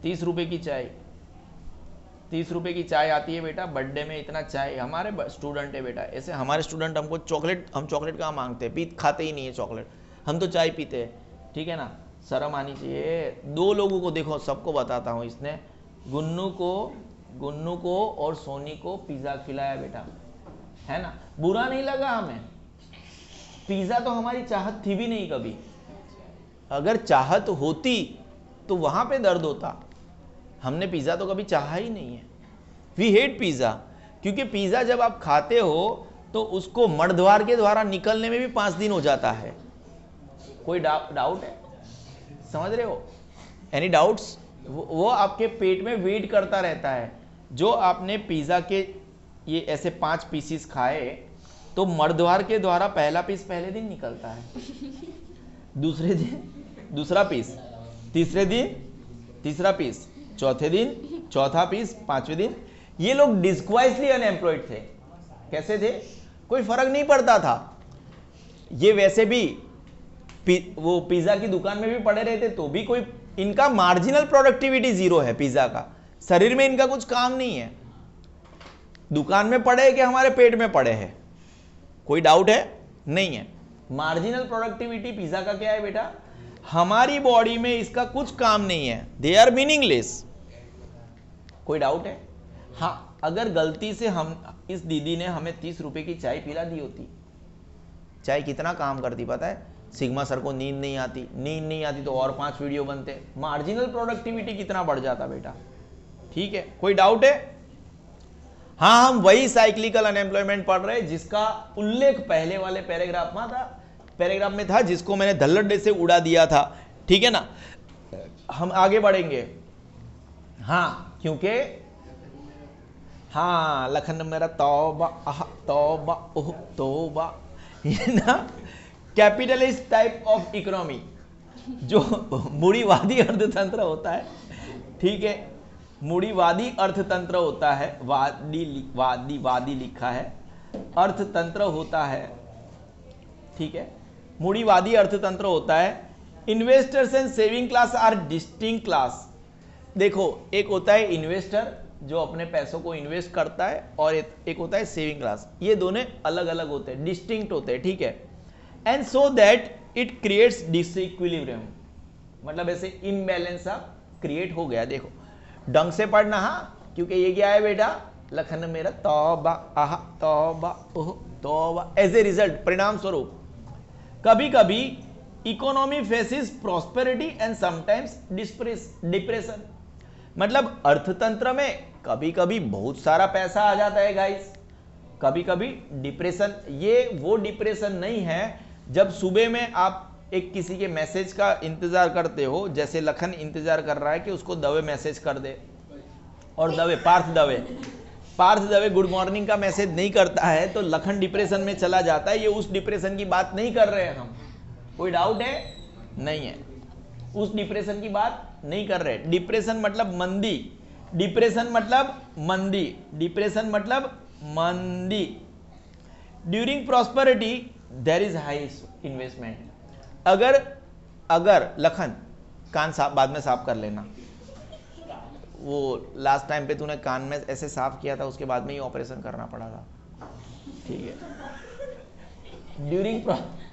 30 रुपये की चाय, 30 रुपये की चाय आती है बेटा बर्थडे में, इतना चाय। हमारे स्टूडेंट है बेटा, ऐसे हमारे स्टूडेंट हमको चॉकलेट, हम चॉकलेट कहाँ मांगते हैं, खाते ही नहीं है चॉकलेट, हम तो चाय पीते हैं। ठीक है ना, शर्म आनी चाहिए। 2 लोगों को देखो, सबको बताता हूँ, इसने गुन्नू को और सोनी को पिज़्ज़ा खिलाया बेटा, है ना। बुरा नहीं लगा हमें, पिज़्ज़ा तो हमारी चाहत थी भी नहीं कभी। अगर चाहत होती तो वहां पे दर्द होता। हमने पिज़्ज़ा तो कभी चाहा ही नहीं है। वी हेट पिज़्ज़ा, क्योंकि पिज़्ज़ा जब आप खाते हो तो उसको मर्द्वार के द्वारा निकलने में भी 5 दिन हो जाता है। कोई डाउट है? समझ रहे हो? Any doubts? वो आपके पेट में वेट करता रहता है। जो आपने पिज़्ज़ा के ये ऐसे 5 पीसीस खाए तो मर्द्वार के द्वारा पहला पीस पहले दिन निकलता है, दूसरे दिन दूसरा पीस, तीसरे दिन तीसरा पीस, चौथे दिन चौथा पीस, 5वें दिन। ये लोग डिस्क्वाइसली अनएम्प्लॉयड थे। कैसे थे? कोई फर्क नहीं पड़ता था। ये वैसे भी वो पिज्जा की दुकान में भी पड़े रहते तो भी कोई, इनका मार्जिनल प्रोडक्टिविटी 0 है। पिज्जा का शरीर में इनका कुछ काम नहीं है। दुकान में पड़े है कि हमारे पेट में पड़े हैं? कोई डाउट है? नहीं है। मार्जिनल प्रोडक्टिविटी पिज्जा का क्या है बेटा? हमारी बॉडी में इसका कुछ काम नहीं है। They are meaningless. कोई डाउट है? हाँ, अगर गलती से हम, इस दीदी ने हमें 30 रुपए की चाय पिला दी होती, चाय कितना काम करती पता है? सिग्मा सर को नींद नहीं आती तो और 5 वीडियो बनते, मार्जिनल प्रोडक्टिविटी कितना बढ़ जाता बेटा। ठीक है, कोई डाउट है? हाँ, हम वही साइक्लिकल अनएम्प्लॉयमेंट पढ़ रहे हैं जिसका उल्लेख पहले वाले पैराग्राफ में था, जिसको मैंने धल्लड़ से उड़ा दिया था। ठीक है ना, हम आगे बढ़ेंगे। हाँ, क्योंकि हाँ, लखन मेरा तौबा तौबा ओह तौबा, ये ना कैपिटलिस्ट टाइप ऑफ इकोनॉमी, जो मूढ़ीवादी अर्थतंत्र होता है। ठीक है, मूढ़ीवादी अर्थतंत्र होता है, वादी लिखा है, अर्थतंत्र होता है। ठीक है, मूढ़ीवादी अर्थतंत्र होता है। Investors and saving class are distinct class. देखो, एक होता है इन्वेस्टर जो अपने पैसों को इन्वेस्ट करता है, और एक होता है सेविंग क्लास। ये दोनों अलग अलग होते हैं, डिस्टिंक्ट होते हैं। ठीक है, and so that it creates disequilibrium, मतलब ऐसे इम्बैलेंस आप क्रिएट हो गया। देखो, ढंग से पढ़ना, हाँ, क्योंकि ये क्या है बेटा? लखन मेरा तौबा तौबा ओह तौबा। एज ए रिजल्ट, परिणाम स्वरूप, कभी कभी economy faces prosperity and sometimes depression. मतलब अर्थतंत्र में कभी कभी बहुत सारा पैसा आ जाता है गाइस, कभी कभी डिप्रेशन। ये वो डिप्रेशन नहीं है जब सुबह में आप एक किसी के मैसेज का इंतजार करते हो, जैसे लखन इंतजार कर रहा है कि उसको दवे मैसेज कर दे, और पार्थ दवे गुड मॉर्निंग का मैसेज नहीं करता है तो लखन डिप्रेशन में चला जाता है। ये उस डिप्रेशन की बात नहीं कर रहे हैं हम। कोई डाउट है? नहीं है, उस डिप्रेशन की बात नहीं कर रहे। डिप्रेशन मतलब मंदी, डिप्रेशन मतलब मंदी, डिप्रेशन मतलब मंदी। During prosperity there is high investment. अगर लखन कान साफ बाद में साफ कर लेना, वो लास्ट टाइम पे तूने कान में ऐसे साफ किया था, उसके बाद में ही ऑपरेशन करना पड़ा था। ठीक है, ड्यूरिंग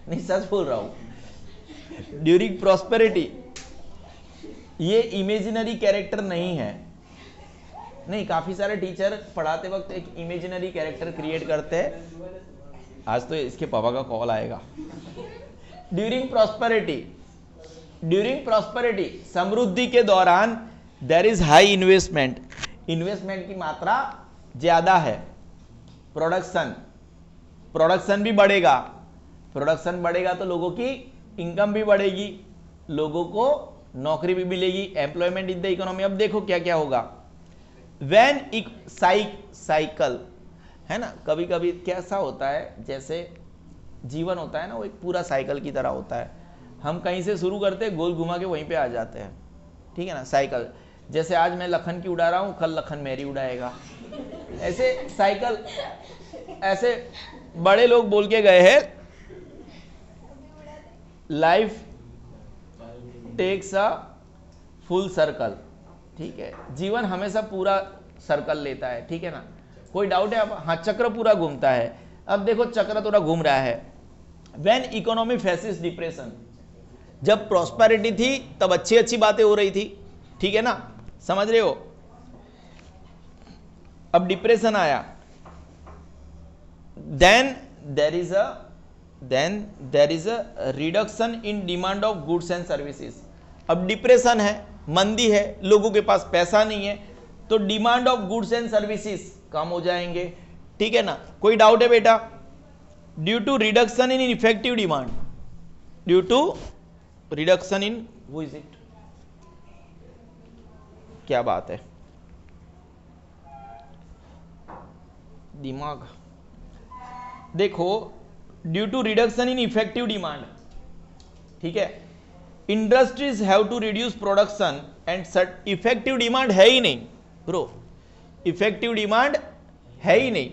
नहीं, सच बोल रहा हूं, ड्यूरिंग प्रॉस्पेरिटी, ये इमेजिनरी कैरेक्टर नहीं है। नहीं, काफी सारे टीचर पढ़ाते वक्त एक इमेजिनरी कैरेक्टर क्रिएट करते हैं। आज तो इसके पापा का कॉल आएगा। ड्यूरिंग प्रॉस्पेरिटी, ड्यूरिंग प्रॉस्पेरिटी, समृद्धि के दौरान there is high investment, investment की मात्रा ज्यादा है। प्रोडक्शन, प्रोडक्शन भी बढ़ेगा, प्रोडक्शन बढ़ेगा तो लोगों की इनकम भी बढ़ेगी, लोगों को नौकरी भी मिलेगी, एम्प्लॉयमेंट इन द इकोनॉमी। अब देखो क्या क्या होगा। व्हेन साइकिल है ना, कभी कभी कैसा होता है, जैसे जीवन होता है ना, वो एक पूरा साइकिल की तरह होता है। हम कहीं से शुरू करते हैं, गोल घुमा के वहीं पे आ जाते हैं, ठीक है ना, साइकिल। जैसे आज मैं लखन की उड़ा रहा हूं, कल लखन मेरी उड़ाएगा, ऐसे साइकिल। ऐसे बड़े लोग बोल के गए हैं, life takes a full circle, ठीक है, जीवन हमेशा पूरा सर्कल लेता है, ठीक है ना। कोई डाउट है? अब हाँ, चक्र पूरा घूमता है। अब देखो चक्र थोड़ा घूम रहा है। व्हेन इकोनॉमी फेसिस डिप्रेशन, जब प्रॉस्पेरिटी थी तब अच्छी अच्छी बातें हो रही थी, ठीक है ना, समझ रहे हो। अब डिप्रेशन आया, then there is a reduction in demand of goods and services. अब डिप्रेशन है, मंदी है, लोगों के पास पैसा नहीं है, तो demand of goods and services कम हो जाएंगे, ठीक है ना। कोई डाउट है बेटा? Due to reduction in effective demand, due to reduction in, वो इज इट, क्या बात है, दिमाग। देखो, due to reduction in effective demand, ठीक है, industries have to reduce production and effective demand है ही नहीं ब्रो, इफेक्टिव डिमांड है ही नहीं,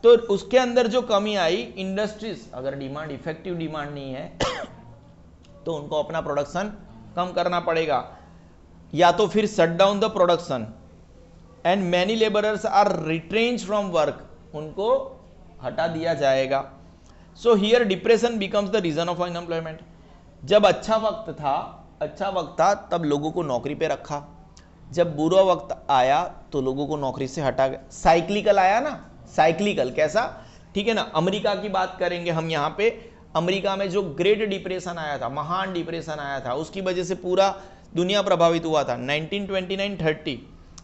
तो उसके अंदर जो कमी आई, इंडस्ट्रीज, अगर डिमांड, इफेक्टिव डिमांड नहीं है तो उनको अपना प्रोडक्शन कम करना पड़ेगा, या तो फिर shut down the production, and many labourers are retrench from work, उनको हटा दिया जाएगा। So here depression becomes the reason of unemployment. जब अच्छा वक्त था तब लोगों को नौकरी पे रखा, जब बुरा वक्त आया तो लोगों को नौकरी से हटा गया। साइक्लिकल आया ना, साइक्लिकल कैसा, ठीक है ना। अमेरिका की बात करेंगे हम यहाँ पे, अमेरिका में जो ग्रेट डिप्रेशन आया था, महान डिप्रेशन आया था, उसकी वजह से पूरा दुनिया प्रभावित हुआ था। 1929-30,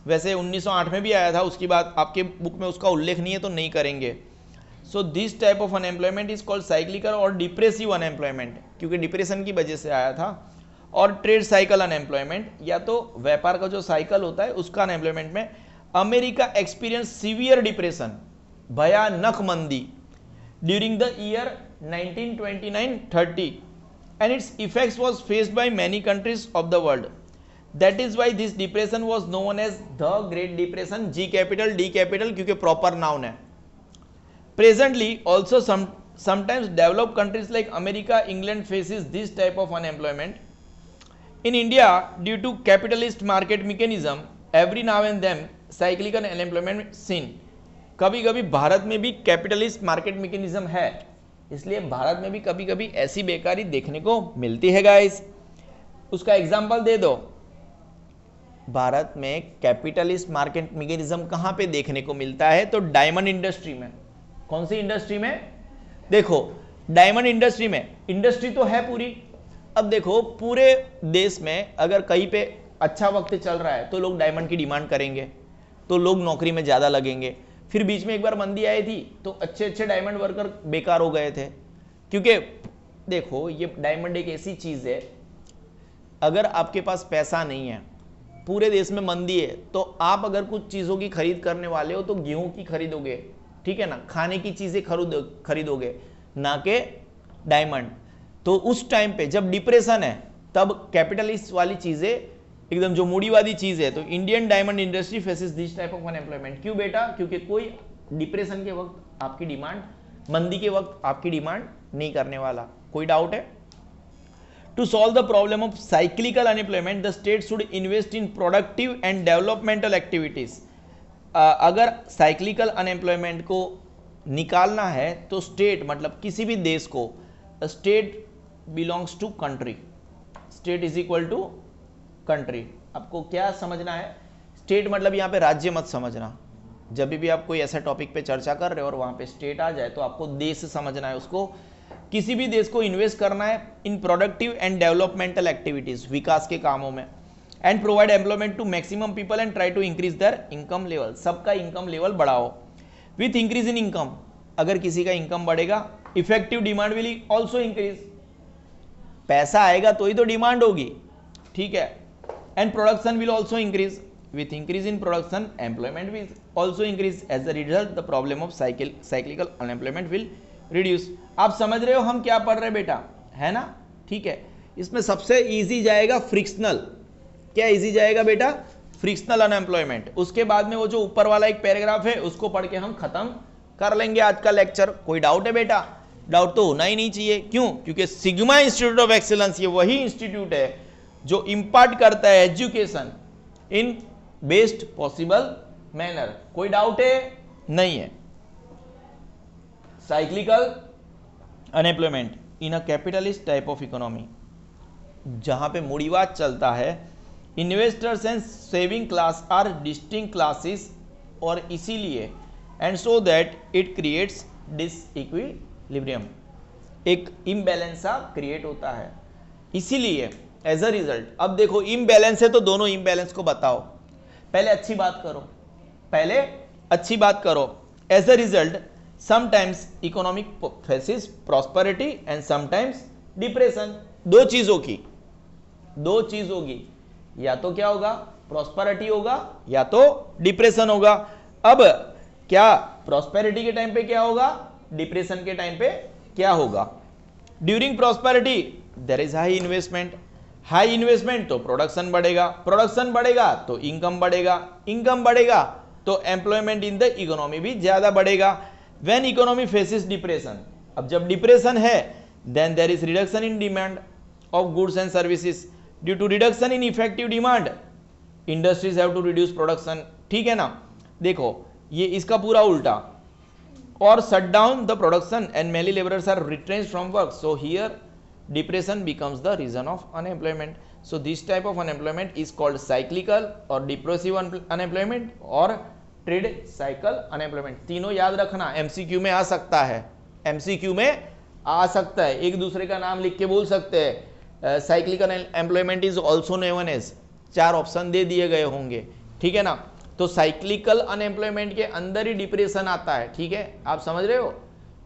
वैसे 1908 में भी आया था, उसकी बात आपके बुक में उसका उल्लेख नहीं है तो नहीं करेंगे। So this type of unemployment is called cyclical और डिप्रेसिव अनएम्प्लॉयमेंट, क्योंकि डिप्रेशन की वजह से आया था। और ट्रेड साइकिल अनएम्प्लॉयमेंट, या तो व्यापार का जो साइकिल होता है उसका अनएम्प्लॉयमेंट में अमेरिका एक्सपीरियंस सीवियर डिप्रेशन, भयानक मंदी during the year 1929-30 and its effects was faced by many countries of the world. That is why this depression was known as the Great Depression, G capital D capital, क्योंकि proper noun है। Presently also sometimes developed countries like America, England faces this type of unemployment. In India, due to capitalist market mechanism, every now and then cyclical unemployment seen. कभी कभी भारत में भी capitalist market mechanism है, इसलिए भारत में भी कभी कभी ऐसी बेकारी देखने को मिलती है गाइस। उसका एग्जांपल दे दो। भारत में कैपिटलिस्ट मार्केट मैकेनिज्म कहां पे देखने को मिलता है? तो डायमंड इंडस्ट्री में। कौन सी इंडस्ट्री में? देखो, डायमंड इंडस्ट्री में। इंडस्ट्री तो है पूरी। अब देखो, पूरे देश में अगर कहीं पे अच्छा वक्त चल रहा है तो लोग डायमंड की डिमांड करेंगे, तो लोग नौकरी में ज्यादा लगेंगे। फिर बीच में एक बार मंदी आई थी तो अच्छे अच्छे डायमंड वर्कर बेकार हो गए थे, क्योंकि देखो ये डायमंड एक ऐसी चीज है, अगर आपके पास पैसा नहीं है, पूरे देश में मंदी है, तो आप अगर कुछ चीजों की खरीद करने वाले हो तो गेहूं की खरीदोगे, ठीक है ना, खाने की चीजें खरीदोगे, ना के डायमंड। तो उस टाइम पे जब डिप्रेशन है तब कैपिटलिस्ट वाली चीजें एकदम जो मूडीवादी चीज है, तो Indian diamond industry faces this type of unemployment. क्यों बेटा? क्योंकि कोई डिप्रेशन के वक्त आपकी डिमांड, मंदी के वक्त आपकी डिमांड नहीं करने वाला। कोई डाउट है? To solve the problem of cyclical unemployment the state should invest in productive and developmental activities. अगर साइक्लिकल अनएम्प्लॉयमेंट को निकालना है तो स्टेट मतलब किसी भी देश को, state belongs to country, state is equal to country. आपको क्या समझना है, स्टेट मतलब यहाँ पे राज्य मत समझना। जब भी आप कोई ऐसा टॉपिक पे चर्चा कर रहे हो और वहां पे स्टेट आ जाए तो आपको देश समझना है उसको। किसी भी देश को इन्वेस्ट करना है in productive and developmental activities, विकास के कामों में, and provide employment to maximum people and try to increase their income level, सबका इनकम लेवल बढ़ाओ। विथ इंक्रीज इन इनकम, अगर किसी का इनकम बढ़ेगा effective demand will also increase, पैसा आएगा तो ही तो डिमांड होगी, ठीक है। And production will also increase, with increase in production employment will also increase, as a result the problem of cyclical unemployment will reduce। आप समझ रहे हो हम क्या पढ़ रहे हैं बेटा, है ना, ठीक है। इसमें सबसे इजी जाएगा फ्रिक्शनल, क्या इजी जाएगा बेटा, फ्रिक्शनल अनएम्प्लॉयमेंट। उसके बाद में वो जो ऊपर वाला एक पैराग्राफ है उसको पढ़ के हम खत्म कर लेंगे आज का लेक्चर। कोई डाउट है बेटा? डाउट तो होना ही नहीं चाहिए, क्यों? क्योंकि सिग्मा इंस्टीट्यूट ऑफ एक्सीलेंस ये वही इंस्टीट्यूट है जो इंपार्ट करता है education in best possible manner. कोई डाउट है? नहीं है। Cyclical unemployment in a capitalist type of economy, जहां पे मूड़ीवाद चलता है, investors and saving class are distinct classes, और इसीलिए and so that it creates disequilibrium, एक इम्बैलेंस सा क्रिएट होता है। इसीलिए एज अ रिजल्ट, अब देखो इम्बैलेंस है तो दोनों इम्बैलेंस को बताओ, पहले अच्छी बात करो, पहले अच्छी बात करो। As a result sometimes economic faces prosperity and sometimes depression. दो चीज होगी, या तो क्या होगा, प्रॉस्पेरिटी होगा, या तो डिप्रेशन होगा। अब क्या प्रॉस्पेरिटी के टाइम पे क्या होगा, डिप्रेशन के टाइम पे क्या होगा? During prosperity there is high investment, high investment तो प्रोडक्शन बढ़ेगा, प्रोडक्शन बढ़ेगा तो इनकम बढ़ेगा, इनकम बढ़ेगा तो एम्प्लॉयमेंट इन द इकोनॉमी भी ज्यादा बढ़ेगा। व्हेन इकोनॉमी फेसेस डिप्रेशन, अब जब डिप्रेशन है then there is reduction in demand of goods and services. Due to reduction in effective demand industries have to reduce production, ठीक है ना। देखो ये इसका पूरा उल्टा, और shut down the production and many labourers are retrenched from work, so here depression becomes the reason of unemployment. So this type of unemployment is called cyclical or depressive unemployment or trade cycle unemployment। तीनों याद रखना, MCQ में आ सकता है, MCQ में आ सकता है, एक दूसरे का नाम लिख के बोल सकते हैं। Cyclical employment is also known as, 4 option दे दिए गए होंगे, ठीक है ना। तो साइक्लिकल अनएम्प्लॉयमेंट के अंदर ही डिप्रेशन आता है, ठीक है, आप समझ रहे हो?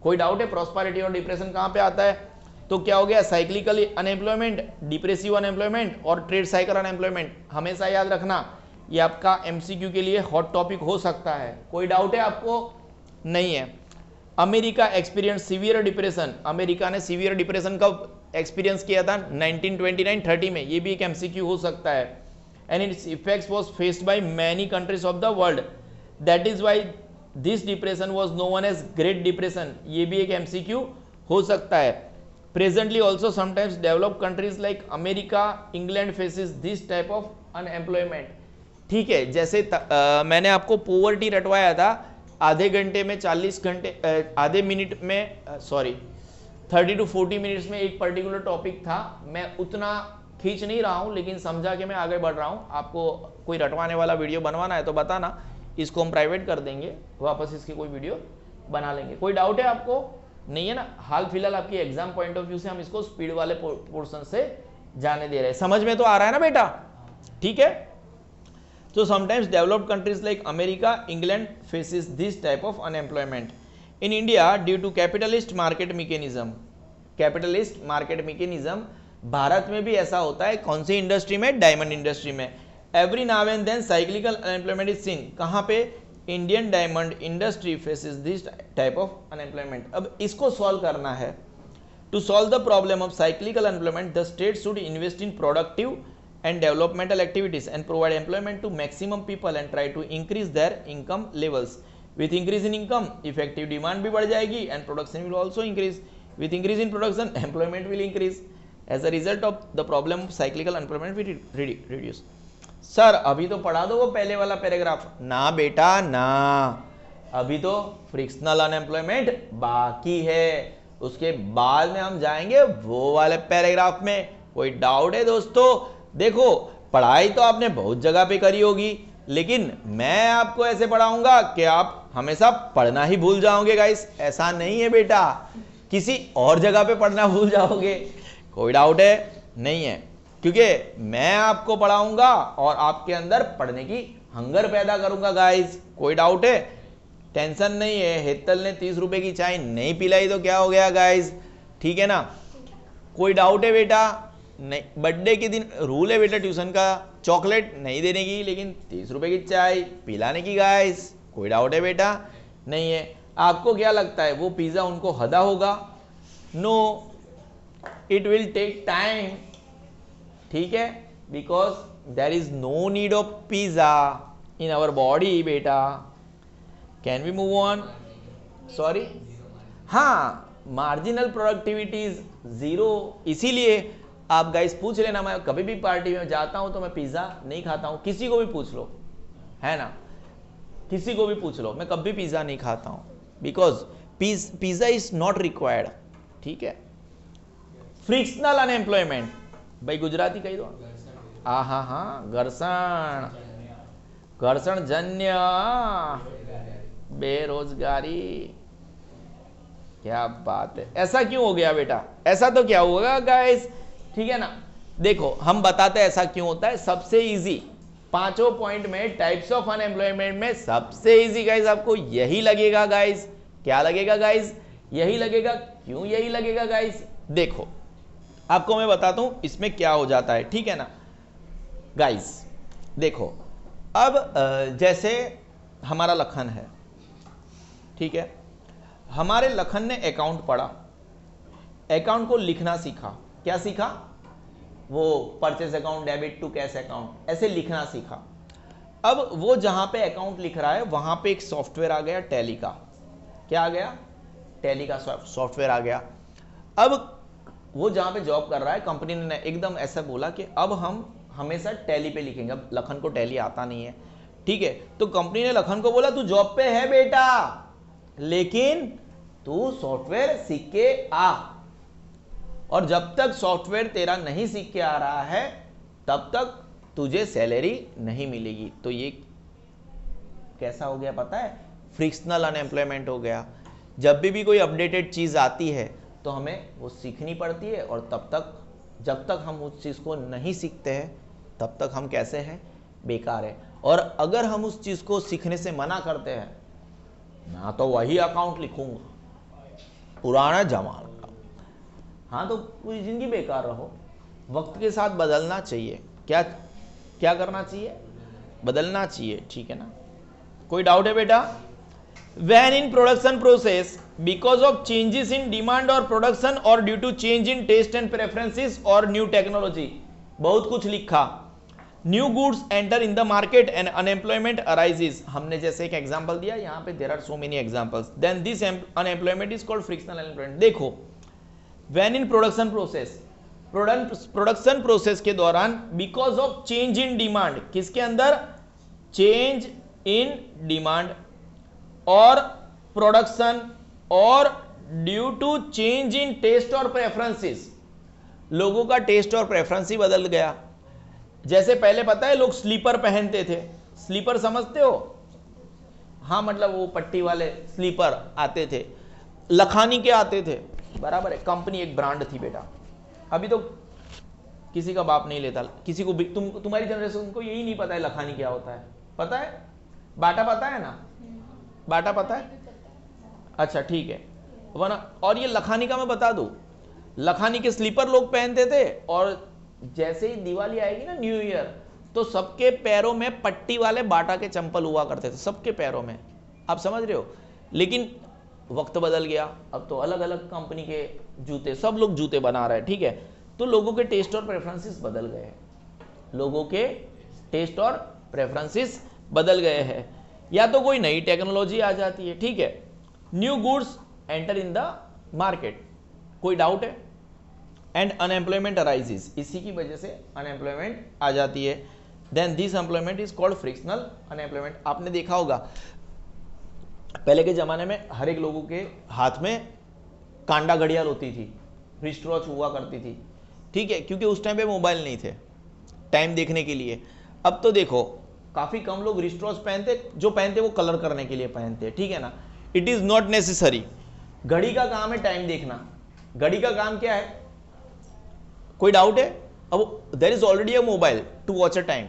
कोई डाउट है? प्रॉस्पेरिटी और डिप्रेशन कहां पे आता है? तो क्या हो गया, साइक्लिकल अनएम्प्लॉयमेंट, डिप्रेसिव अनएम्प्लॉयमेंट और ट्रेड साइकिल अनएम्प्लॉयमेंट। हमेशा याद रखना, ये आपका एमसीक्यू के लिए हॉट टॉपिक हो सकता है। कोई डाउट है आपको? नहीं है। America experience severe depression, America ने सीवियर डिप्रेशन कब एक्सपीरियंस किया था? 1929-30 में, ये भी एक एमसीक्यू हो सकता है। And its effects was faced by many countries of the world, that is why this depression was known as great depression, ये भी एक एमसीक्यू हो सकता है। Presently also sometimes developed countries like America, England faces this type of unemployment, ठीक है। जैसे मैंने आपको पोवर्टी रटवाया था, आधे घंटे में 40 घंटे, आधे मिनट में 30 to 40 मिनट्स में एक पर्टिकुलर टॉपिक था। मैं उतना खींच नहीं रहा हूं, लेकिन समझा के मैं आगे बढ़ रहा हूं। आपको कोई रटवाने वाला वीडियो बनवाना है तो बताना, इसको हम प्राइवेट कर देंगे, वापस इसकी कोई वीडियो बना लेंगे। कोई डाउट है आपको? नहीं है ना। हाल फिलहाल आपकी एग्जाम पॉइंट ऑफ व्यू से हम इसको स्पीड वाले पोर्शन से जाने दे रहे हैं। समझ में तो आ रहा है ना बेटा? ठीक है। तो sometimes developed countries like America, England faces this type of unemployment. In India due to capitalist market mechanism, capitalist market mechanism Bharat में भी ऐसा होता है। कौन सी इंडस्ट्री में? डायमंड इंडस्ट्री में। Every now and then cyclical unemployment is seen, कहां पे? Indian diamond industry faces this type of unemployment. अब इसको सॉल्व करना है। To solve the problem of cyclical unemployment, the state should invest in productive and developmental activities and provide employment to maximum people and try to increase their income levels. With increase in income effective demand भी बढ़ जाएगी and production will also increase. With increase in production employment will increase. As a result of the problem of cyclical unemployment will reduce. Sir अभी तो पढ़ा दो वो पहले वाला पैराग्राफ। ना बेटा ना, अभी तो फ्रिक्शनल अनएम्प्लॉयमेंट बाकी है, उसके बाद में हम जाएंगे वो वाले पैराग्राफ में। कोई डाउट है दोस्तों? देखो पढ़ाई तो आपने बहुत जगह पे करी होगी, लेकिन मैं आपको ऐसे पढ़ाऊंगा कि आप हमेशा पढ़ना ही भूल जाओगे गाइस। ऐसा नहीं है बेटा, किसी और जगह पे पढ़ना भूल जाओगे। कोई डाउट है? नहीं है, क्योंकि मैं आपको पढ़ाऊंगा और आपके अंदर पढ़ने की हंगर पैदा करूंगा गाइस। कोई डाउट है? टेंशन नहीं है। हेतल ने 30 रुपए की चाय नहीं पिलाई तो क्या हो गया गाइस? ठीक है ना? कोई डाउट है बेटा? नहीं। बर्थडे के दिन रूल है बेटा ट्यूशन का, चॉकलेट नहीं देने की, लेकिन 30 रुपए की चाय पिलाने की गाइस। कोई डाउट है बेटा? नहीं है। आपको क्या लगता है वो पिज्जा उनको हदा होगा? No, it will take time. ठीक है, because there is no need of pizza in our body बेटा। Can we move on? Sorry, हाँ, मार्जिनल प्रोडक्टिविटी इज 0। इसीलिए आप गाइस पूछ लेना, मैं कभी भी पार्टी में जाता हूं तो मैं पिज्जा नहीं खाता हूं। किसी को भी पूछ लो, है ना, किसी को भी पूछ लो, मैं कभी पिज्जा नहीं खाता हूं, because pizza is not required. ठीक है। फ्रिक्शनल अनएम्प्लॉयमेंट, भाई गुजराती कही दो। हाँ, घर्षण जन्य बेरोजगारी। क्या बात है, ऐसा क्यों हो गया बेटा? ऐसा तो क्या होगा गाइस? ठीक है ना, देखो हम बताते हैं ऐसा क्यों होता है। सबसे इजी 5 पॉइंट में टाइप्स ऑफ अनएम्प्लॉयमेंट में सबसे इजी गाइस आपको यही लगेगा गाइस। क्या लगेगा गाइस? यही लगेगा। क्यों यही लगेगा गाइस? देखो आपको मैं बताता हूं इसमें क्या हो जाता है। ठीक है ना गाइस, देखो अब जैसे हमारा लखन है, ठीक है, हमारे लखन ने अकाउंट पढ़ा, अकाउंट को लिखना सीखा। क्या सीखा? वो purchase account, debit to cash account, ऐसे लिखना सीखा। अब वो जहां पे अकाउंट लिख रहा है वहां पे एक सॉफ्टवेयर आ गया टैली का। क्या आ गया? टैली का सॉफ्टवेयर आ गया। अब वो जहां पे जॉब कर रहा है, कंपनी ने एकदम ऐसा बोला कि अब हम हमेशा टैली पे लिखेंगे। अब लखन को टैली आता नहीं है, ठीक है, तो कंपनी ने लखन को बोला तू जॉब पे है बेटा, लेकिन तू सॉफ्टवेयर सीख के आ, और जब तक सॉफ्टवेयर तेरा नहीं सीख के आ रहा है तब तक तुझे सैलरी नहीं मिलेगी। तो ये कैसा हो गया पता है? फ्रिक्शनल अनएम्प्लॉयमेंट हो गया। जब भी कोई अपडेटेड चीज आती है तो हमें वो सीखनी पड़ती है, और तब तक जब तक हम उस चीज को नहीं सीखते हैं तब तक हम कैसे हैं? बेकार है। और अगर हम उस चीज को सीखने से मना करते हैं, ना तो वही अकाउंट लिखूंगा पुराना जमाना का, हाँ तो पूरी जिंदगी बेकार रहो। वक्त के साथ बदलना चाहिए। क्या क्या करना चाहिए? बदलना चाहिए। ठीक है ना? कोई डाउट है बेटा? When in production process, because of changes in demand or production or due to change in taste and preferences or new technology, बहुत कुछ लिखा। New goods enter in the market and unemployment arises. हमने जैसे एक example दिया, यहाँ पे there are so many examples. Then this unemployment is called frictional unemployment. देखो, when in production process, production process के दौरान because of change in demand, किसके अंदर? चेंज इन डिमांड और प्रोडक्शन, और due to change in taste और preferences, लोगों का टेस्ट और प्रेफरेंस ही बदल गया। जैसे पहले पता है लोग स्लीपर पहनते थे, स्लीपर समझते हो? हाँ, मतलब वो पट्टी वाले स्लीपर आते थे, लखानी के आते थे, बराबर है, कंपनी एक ब्रांड थी बेटा। अभी तो किसी का बाप नहीं लेता, किसी को भी, तुम्हारी जनरेशन को यही नहीं पता है लखानी क्या होता है। पता है? बाटा पता है ना? बाटा पता है? अच्छा ठीक है, वरना और ये लखानी का मैं बता दूं, लखानी के स्लीपर लोग पहनते थे, और जैसे ही दिवाली आएगी ना, न्यू ईयर, तो सबके पैरों में पट्टी वाले बाटा के चंपल हुआ करते थे, सबके पैरों में। आप समझ रहे हो? लेकिन वक्त बदल गया, अब तो अलग अलग कंपनी के जूते, सब लोग जूते बना रहे हैं। ठीक है, तो लोगों के टेस्ट और प्रेफरेंसेस बदल गए हैं, लोगों के टेस्ट और प्रेफरेंसेस बदल गए हैं, या तो कोई नई टेक्नोलॉजी आ जाती है। ठीक है, new goods enter in the market. कोई डाउट है? एंड अनएम्प्लॉयमेंट अराइजेस, इसी की वजह से अनएम्प्लॉयमेंट आ जाती है। Then this employment is called frictional unemployment. आपने देखा होगा पहले के ज़माने में हर एक लोगों के हाथ में कांडा घड़ियाल होती थी, रिस्ट वॉच हुआ करती थी, ठीक है, क्योंकि उस टाइम पे मोबाइल नहीं थे टाइम देखने के लिए। अब तो देखो काफ़ी कम लोग रिस्ट वॉच पहनते, जो पहनते वो कलर करने के लिए पहनते, ठीक है ना। It is not necessary. घड़ी का काम है टाइम देखना, घड़ी का काम क्या है, कोई डाउट है? अब there is already a mobile to watch a time,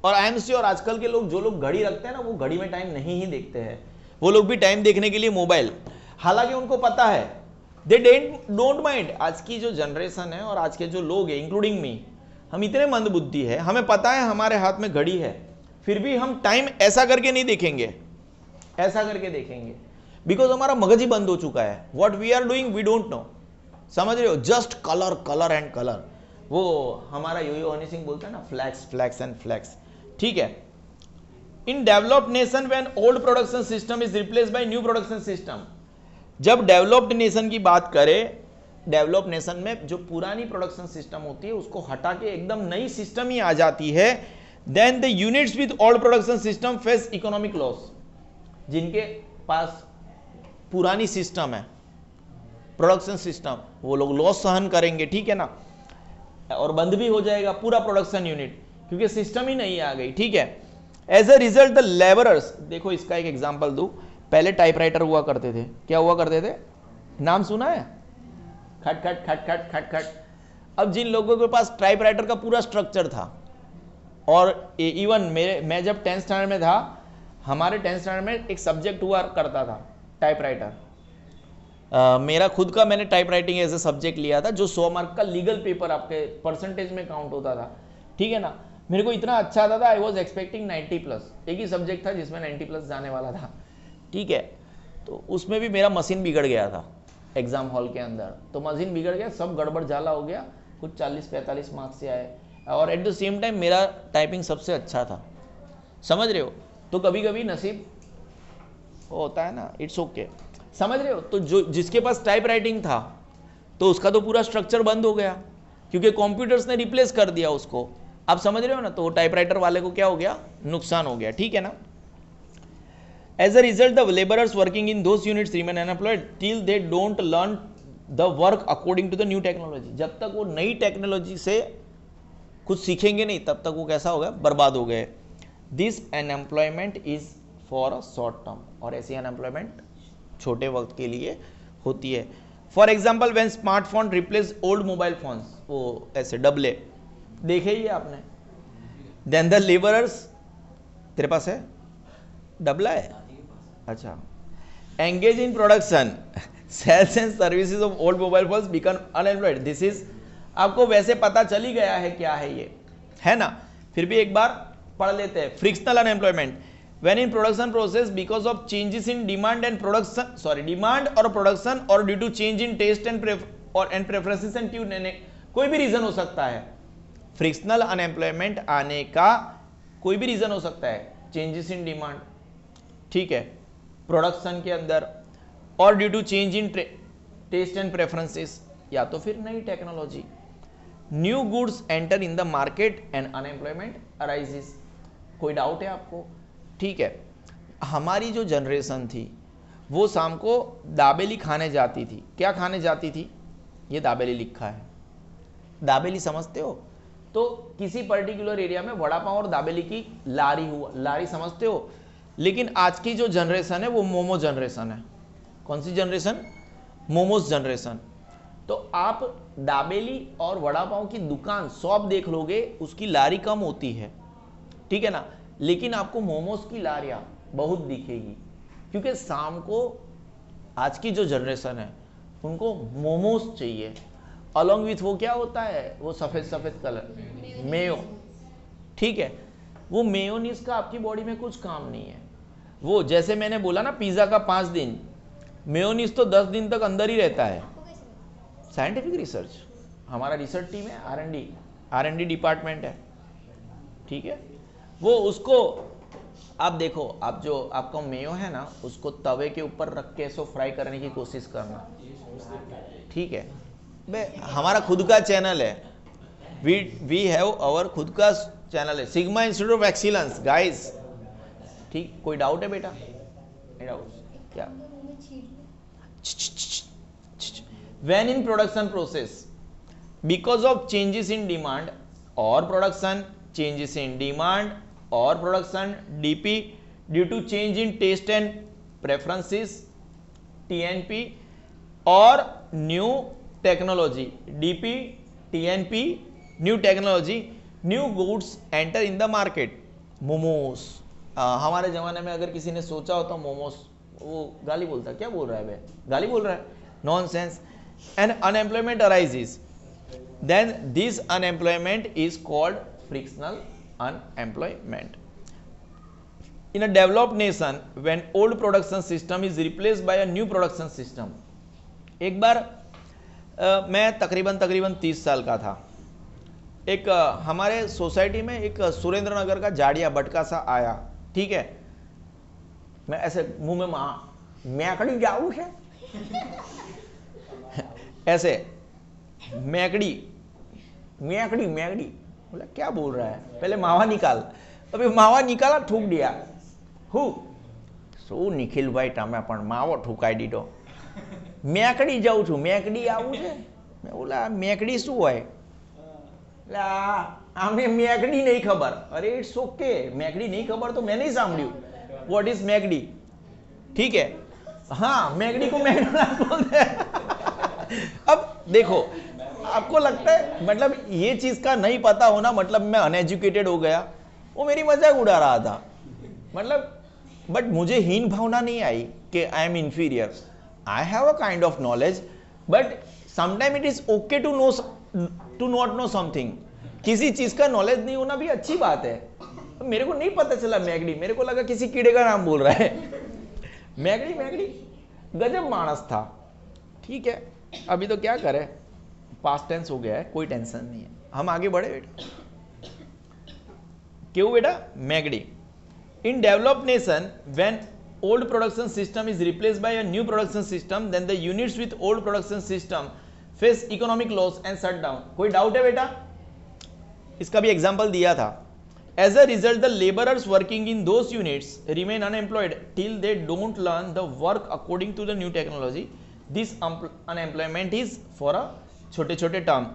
और आई एम श्योर आजकल के लोग, जो लोग घड़ी रखते हैं ना, वो घड़ी में टाइम नहीं ही देखते हैं, वो लोग भी टाइम देखने के लिए मोबाइल, हालांकि उनको पता है, दे डोंट माइंड। आज की जो जनरेशन है और आज के जो लोग हैं इंक्लूडिंग मी, हम इतने मंदबुद्धि है, हमें पता है हमारे हाथ में घड़ी है, फिर भी हम टाइम ऐसा करके नहीं देखेंगे, ऐसा करके देखेंगे, बिकॉज हमारा मगज ही बंद हो चुका है। What we are doing we don't know, समझ रहे हो, just colour colour and colour. वो हमारा यो हनी सिंह बोलता है ना, फ्लैक्स फ्लैक्स एंड फ्लैक्स, ठीक है। In developed nation when old production system is replaced by new production system, जब डेवलप्ड नेशन की बात करें, डेवलप्ड नेशन में जो पुरानी प्रोडक्शन सिस्टम होती है उसको हटा के एकदम नई सिस्टम ही आ जाती है, then the units with old production system face economic loss. जिनके पास पुरानी सिस्टम है, प्रोडक्शन सिस्टम, वो लोग लॉस सहन करेंगे, ठीक है ना, और बंद भी हो जाएगा पूरा प्रोडक्शन यूनिट, क्योंकि सिस्टम ही नहीं आ गई, ठीक है। As a result the labourers, देखो इसका एक एग्जांपल दूं, पहले टाइपराइटर हुआ करते थे, क्या हुआ करते थे, नाम सुना है, खट खट खट खट खट खट। अब जिन लोगों के पास टाइपराइटर का पूरा स्ट्रक्चर था, और इवन मैं जब 10th स्टैंडर्ड में था, हमारे 10th स्टैंडर्ड में एक सब्जेक्ट हुआ करता था टाइपराइटर। मेरा खुद का मैंने typewriting as a subject लिया था, जो 100 मार्क का लीगल पेपर आपके परसेंटेज में काउंट होता था, ठीक है ना। मेरे को इतना अच्छा आता था, आई वॉज एक्सपेक्टिंग 90+, एक ही सब्जेक्ट था जिसमें 90+ जाने वाला था, ठीक है। तो उसमें भी मेरा मशीन बिगड़ गया था एग्जाम हॉल के अंदर, तो मशीन बिगड़ गया, सब गड़बड़ झाला हो गया, कुछ 40-45 मार्क्स से आए, और एट द सेम टाइम मेरा टाइपिंग सबसे अच्छा था, समझ रहे हो। तो कभी कभी नसीब होता है ना, इट्स ओके, समझ रहे हो। तो जो जिसके पास टाइप राइटिंग था, तो उसका तो पूरा स्ट्रक्चर बंद हो गया, क्योंकि कंप्यूटर्स ने रिप्लेस कर दिया उसको, आप समझ रहे हो ना। तो टाइपराइटर वाले को क्या हो गया, नुकसान हो गया, ठीक है ना। As a result the labourers working in those units remain unemployed till they don't learn the work according to the new technology. जब तक वो नई टेक्नोलॉजी से कुछ सीखेंगे नहीं, तब तक वो कैसा हो गया, बर्बाद हो गए। This unemployment is for a short term, और ऐसी अनएम्प्लॉयमेंट छोटे वक्त के लिए होती है। For example when smartphone replace old mobile phones, वो ऐसे डबले देखे ही आपने। देन द लेबरर्स, तेरे पास है डबला है, अच्छा, engage in production sales and services of old mobile phones become unemployed. This is, आपको वैसे पता चल ही गया है क्या है ये, है ना, फिर भी एक बार पढ़ लेते हैं। Frictional unemployment when in production process because of changes in demand and production, demand or production or due to change in taste and preferences and tune, कोई भी रीजन हो सकता है। फ्रिक्शनल अनएम्प्लॉयमेंट आने का कोई भी रीजन हो सकता है, चेंजेस इन डिमांड, ठीक है, प्रोडक्शन के अंदर, और due to change in taste and preferences, या तो फिर नई technology. New goods enter in the market and unemployment arises. कोई डाउट है आपको, ठीक है। हमारी जो जनरेशन थी वो शाम को दाबेली खाने जाती थी, क्या खाने जाती थी, ये दाबेली लिखा है, दाबेली समझते हो, तो किसी पर्टिकुलर एरिया में वड़ा पाव और दाबेली की लारी हुआ, लारी समझते हो। लेकिन आज की जो जनरेशन है वो मोमो जनरेशन है। कौन सी जनरेशन, मोमोज जनरेशन। तो आप दाबेली और वड़ा पाव की दुकान, शॉप देख लोगे, उसकी लारी कम होती है, ठीक है ना, लेकिन आपको मोमोज की लारियां बहुत दिखेगी, क्योंकि शाम को आज की जो जनरेशन है उनको मोमोज चाहिए, अलॉन्ग विथ वो क्या होता है, वो सफेद सफेद कलर मेयो, ठीक है। वो मेयोनीज का आपकी बॉडी में कुछ काम नहीं है। वो जैसे मैंने बोला ना, पिज्जा का 5 दिन, मेयोनीज तो 10 दिन तक अंदर ही रहता है। साइंटिफिक रिसर्च, हमारा रिसर्च टीम है, R&D डिपार्टमेंट है, ठीक है। वो उसको आप देखो, आप जो आपका मेयो है ना, उसको तवे के ऊपर रख के ऐसे फ्राई करने की कोशिश करना, ठीक है। बे हमारा खुद का चैनल है, वी हैव आवर खुद का चैनल है, sigma institute of excellence guys, ठीक। कोई डाउट है बेटा, नहीं डाउट, क्या? When in production process, because of changes in demand or production, changes in demand or production, DP, due to change in taste and preferences, TNP, or new technology, DP, TNP, new technology, new goods enter in the market. Momos, हमारे ज़माने में अगर किसी ने सोचा हो तो मोमोस, वो गाली बोलता है, क्या बोल रहा है बे, गाली बोल रहा है, nonsense. And unemployment arises, then this unemployment is called frictional unemployment. In a developed nation, when old production system is replaced by a new production system. एक बार मैं तकरीबन 30 साल का था. एक हमारे सोसाइटी में एक सुरेंद्र नगर का जाड़िया बटका सा आया, ठीक है. मैं ऐसे मुंह में मैकड़ी जाऊ है ऐसे मैकड़ी मैकड़ी मैकड़ी, बोला क्या बोल रहा है, पहले मावा निकाल. अभी मावा निकाला, ठूक दिया. હું શું નિખિલભાઈ તમે પણ માવો ઠુકાઈ દીધો, મેકડી જાઉં છું, મેકડી આવું છે. મેં બોલા મેકડી શું હોય, એટલે આમે મેકડી નહીં ખબર. અરે ઇટ્સ ઓકે, મેકડી નહીં ખબર તો મેં નહીં સાંભળ્યું. વોટ ઇઝ મેકડી, ठीक है, हाँ मैकडी को मैकडोनाल्ड बोलते हैं. अब देखो, आपको लगता है मतलब ये चीज का नहीं पता होना मतलब मैं अनएजुकेटेड हो गया, वो मेरी मजाक उड़ा रहा था. मतलब बट मुझे हीन भावना नहीं आई कि I am inferior. I have a kind of knowledge, but sometime it is okay to know, to not know something. किसी चीज का नॉलेज नहीं होना भी अच्छी बात है. मेरे को नहीं पता चला मैकडी, मेरे को लगा किसी कीड़े का नाम बोल रहा है. मैकडी मैकडी, गजब मानस था. ठीक है, अभी तो क्या करें, पास्ट टेंस हो गया है, कोई टेंशन नहीं है, हम आगे बढ़े बेटा. क्यों बेटा, McD. In developed nation, when old production system is replaced by a new production system, then the units with old production system face economic loss and shut down. कोई डाउट है बेटा? इसका भी एग्जांपल दिया था. As a result, the laborers working in those units remain unemployed till they don't learn the work according to the new technology. This unemployment is for a छोटे-छोटे term.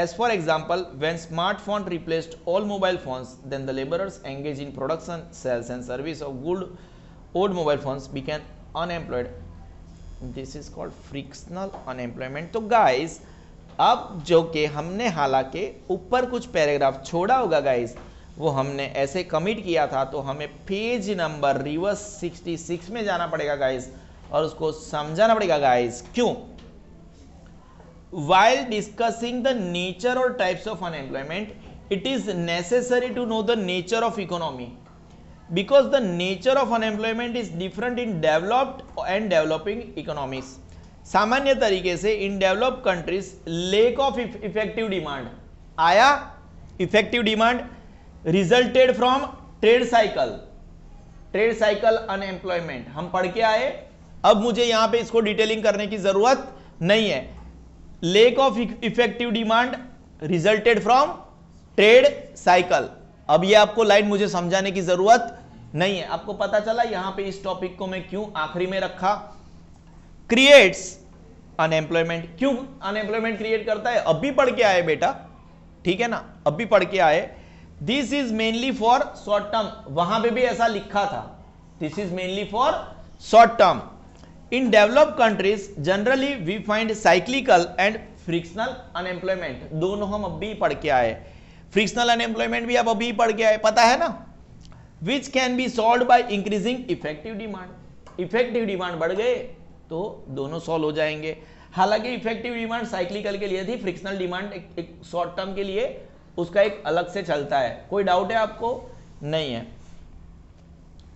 As for example, when smartphone replaced all mobile phones, then the laborers engaged in production, sales and service of good old mobile phones became unemployed. This is called frictional unemployment. तो guys, अब जो कि हमने हालांकि ऊपर कुछ paragraph छोड़ा होगा गाइस, वो हमने ऐसे कमिट किया था, तो हमें पेज नंबर रिवर्स 66 में जाना पड़ेगा गाइस और उसको समझाना पड़ेगा गाइस. क्यों? While discussing the nature or types of unemployment, it is necessary to know the nature of economy, because the nature of unemployment is different in developed and developing economies. सामान्य तरीके से in developed countries lack of effective demand आया, effective demand resulted from trade cycle unemployment. हम पढ़ के आए, अब मुझे यहां पे इसको डिटेलिंग करने की जरूरत नहीं है. Lack of effective demand resulted from trade cycle. अब ये आपको लाइन मुझे समझाने की जरूरत नहीं है, आपको पता चला यहां पे इस टॉपिक को मैं क्यों आखिरी में रखा. क्रिएट्स अनएम्प्लॉयमेंट, क्यों अनएम्प्लॉयमेंट क्रिएट करता है, अब भी पढ़ के आए बेटा, ठीक है ना, अब भी पढ़ के आए. This is mainly for short term, वहां पे भी ऐसा लिखा था, this is mainly for short term. In developed countries, generally we find cyclical and frictional unemployment. दोनों हम अभी पढ़ के आए. Frictional unemployment भी आप अभी पढ़ के आए, पता है ना, which can be solved by increasing effective demand. Effective demand बढ़ गए तो दोनों सॉल्व हो जाएंगे. हालांकि इफेक्टिव डिमांड साइक्लिकल के लिए थी, फ्रिक्शनल डिमांड एक शॉर्ट टर्म के लिए उसका एक अलग से चलता है. कोई डाउट है आपको? नहीं है.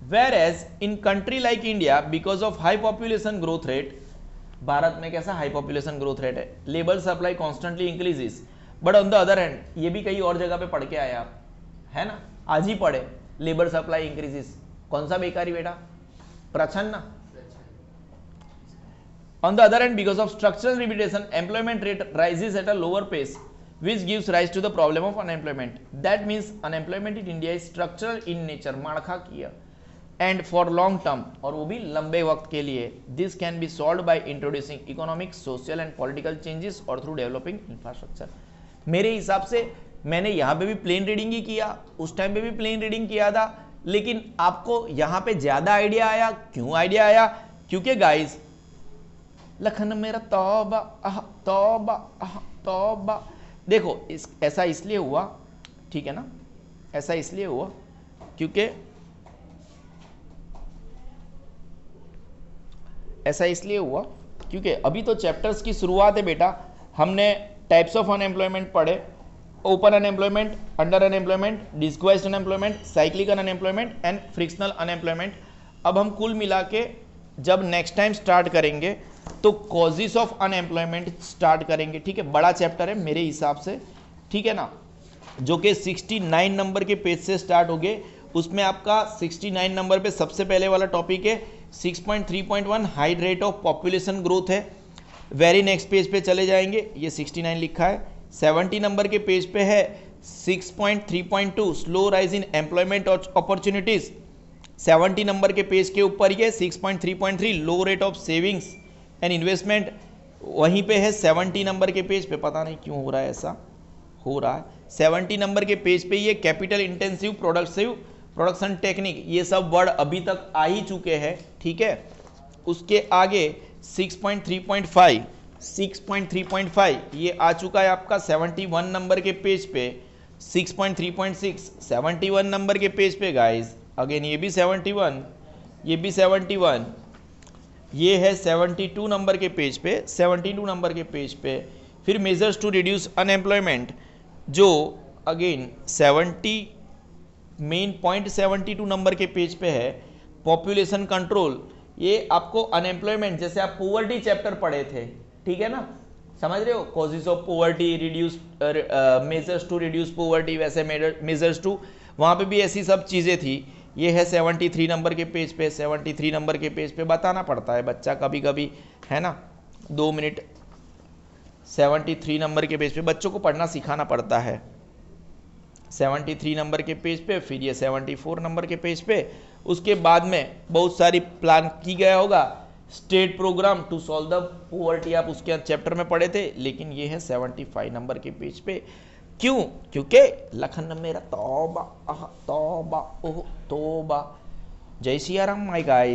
Whereas in country like India, because of high population growth rate, Bharat में कैसा हाई पॉपुलेशन ग्रोथ रेट है, labour supply constantly increases. But on the other hand, ये भी कई और जगह पे पढ़ के आए आप, है ना, आज ही पढ़े, लेबर सप्लाई इंक्रीजेस. कौन सा बेकारी बेटा, प्रछन्न. On the other hand, because of structural limitation, employment rate rises at a lower pace, which gives rise to the problem of unemployment. That means unemployment in India is structural in nature, माળखाकीय. And for long term, और वो भी लंबे वक्त के लिए। This can be solve by introducing economic, social and political changes और through developing infrastructure. मेरे हिसाब से मैंने यहाँ पे भी प्लेन रीडिंग ही किया, उस टाइम पे भी प्लेन रीडिंग किया था, लेकिन आपको यहाँ पे ज्यादा आइडिया आया। क्यों आइडिया आया? क्योंकि गाइस लखन मेरा तौबा तौबा तौबा, देखो ऐसा इसलिए हुआ, ठीक है ना, ऐसा इसलिए हुआ क्योंकि अभी तो चैप्टर्स की शुरुआत है बेटा। हमने टाइप्स ऑफ अनएम्प्लॉयमेंट पढ़े, open unemployment, under unemployment, disguised unemployment, cyclical unemployment and frictional unemployment. अब हम कुल मिला के जब नेक्स्ट टाइम स्टार्ट करेंगे तो कॉजेस ऑफ अनएम्प्लॉयमेंट स्टार्ट करेंगे, ठीक है। बड़ा चैप्टर है मेरे हिसाब से, ठीक है ना, जो कि 69 नंबर के पेज से स्टार्ट हो गए। उसमें आपका 69 नंबर पे सबसे पहले वाला टॉपिक है 6.3.1 high rate of population growth है। वेरी नेक्स्ट पेज पे चले जाएंगे, ये 69 लिखा है। 70 नंबर के पेज पे है 6.3.2 slow rise in employment opportunities. 70 number के पेज के ऊपर ये 6.3.3 low rate of savings and investment, वहीं पे है 70 नंबर के पेज पे। पता नहीं क्यों हो रहा है, ऐसा हो रहा है। 70 नंबर के पेज पे ये कैपिटल इंटेंसिव प्रोडक्शन टेक्निक, ये सब वर्ड अभी तक आ ही चुके हैं, ठीक है। उसके आगे 6.3.5 ये आ चुका है आपका 71 नंबर के पेज पे। 6.3.6 71 नंबर के पेज पे गाइस, अगेन ये भी 71, ये भी 71, ये है 72 नंबर के पेज पे, 72 नंबर के पेज पे। फिर मेजर्स टू रिड्यूस अनएम्प्लॉयमेंट, जो अगेन 72 नंबर के पेज पे है। पॉपुलेशन कंट्रोल, ये आपको अनएम्प्लॉयमेंट, जैसे आप पोवर्टी चैप्टर पढ़े थे, ठीक है ना, समझ रहे हो, causes of poverty, reduce measures to reduce poverty, वैसे मेजर्स टू, वहाँ पे भी ऐसी सब चीज़ें थी। ये है 73 नंबर के पेज पे। 73 नंबर के पेज पे बताना पड़ता है बच्चा कभी कभी, है ना, 2 मिनट। 73 नंबर के पेज पे बच्चों को पढ़ना सिखाना पड़ता है। 73 नंबर के पेज पे, फिर ये 74 नंबर के पेज पे। उसके बाद में बहुत सारी प्लान की गया होगा, state programme to solve the poverty, आप उसके चैप्टर में पढ़े थे, लेकिन ये है 75 नंबर के पेज पे। क्यों? क्योंकि लखन मेरा तौबा तौबा ओह तौबा। जय सिया राम माय गाइस।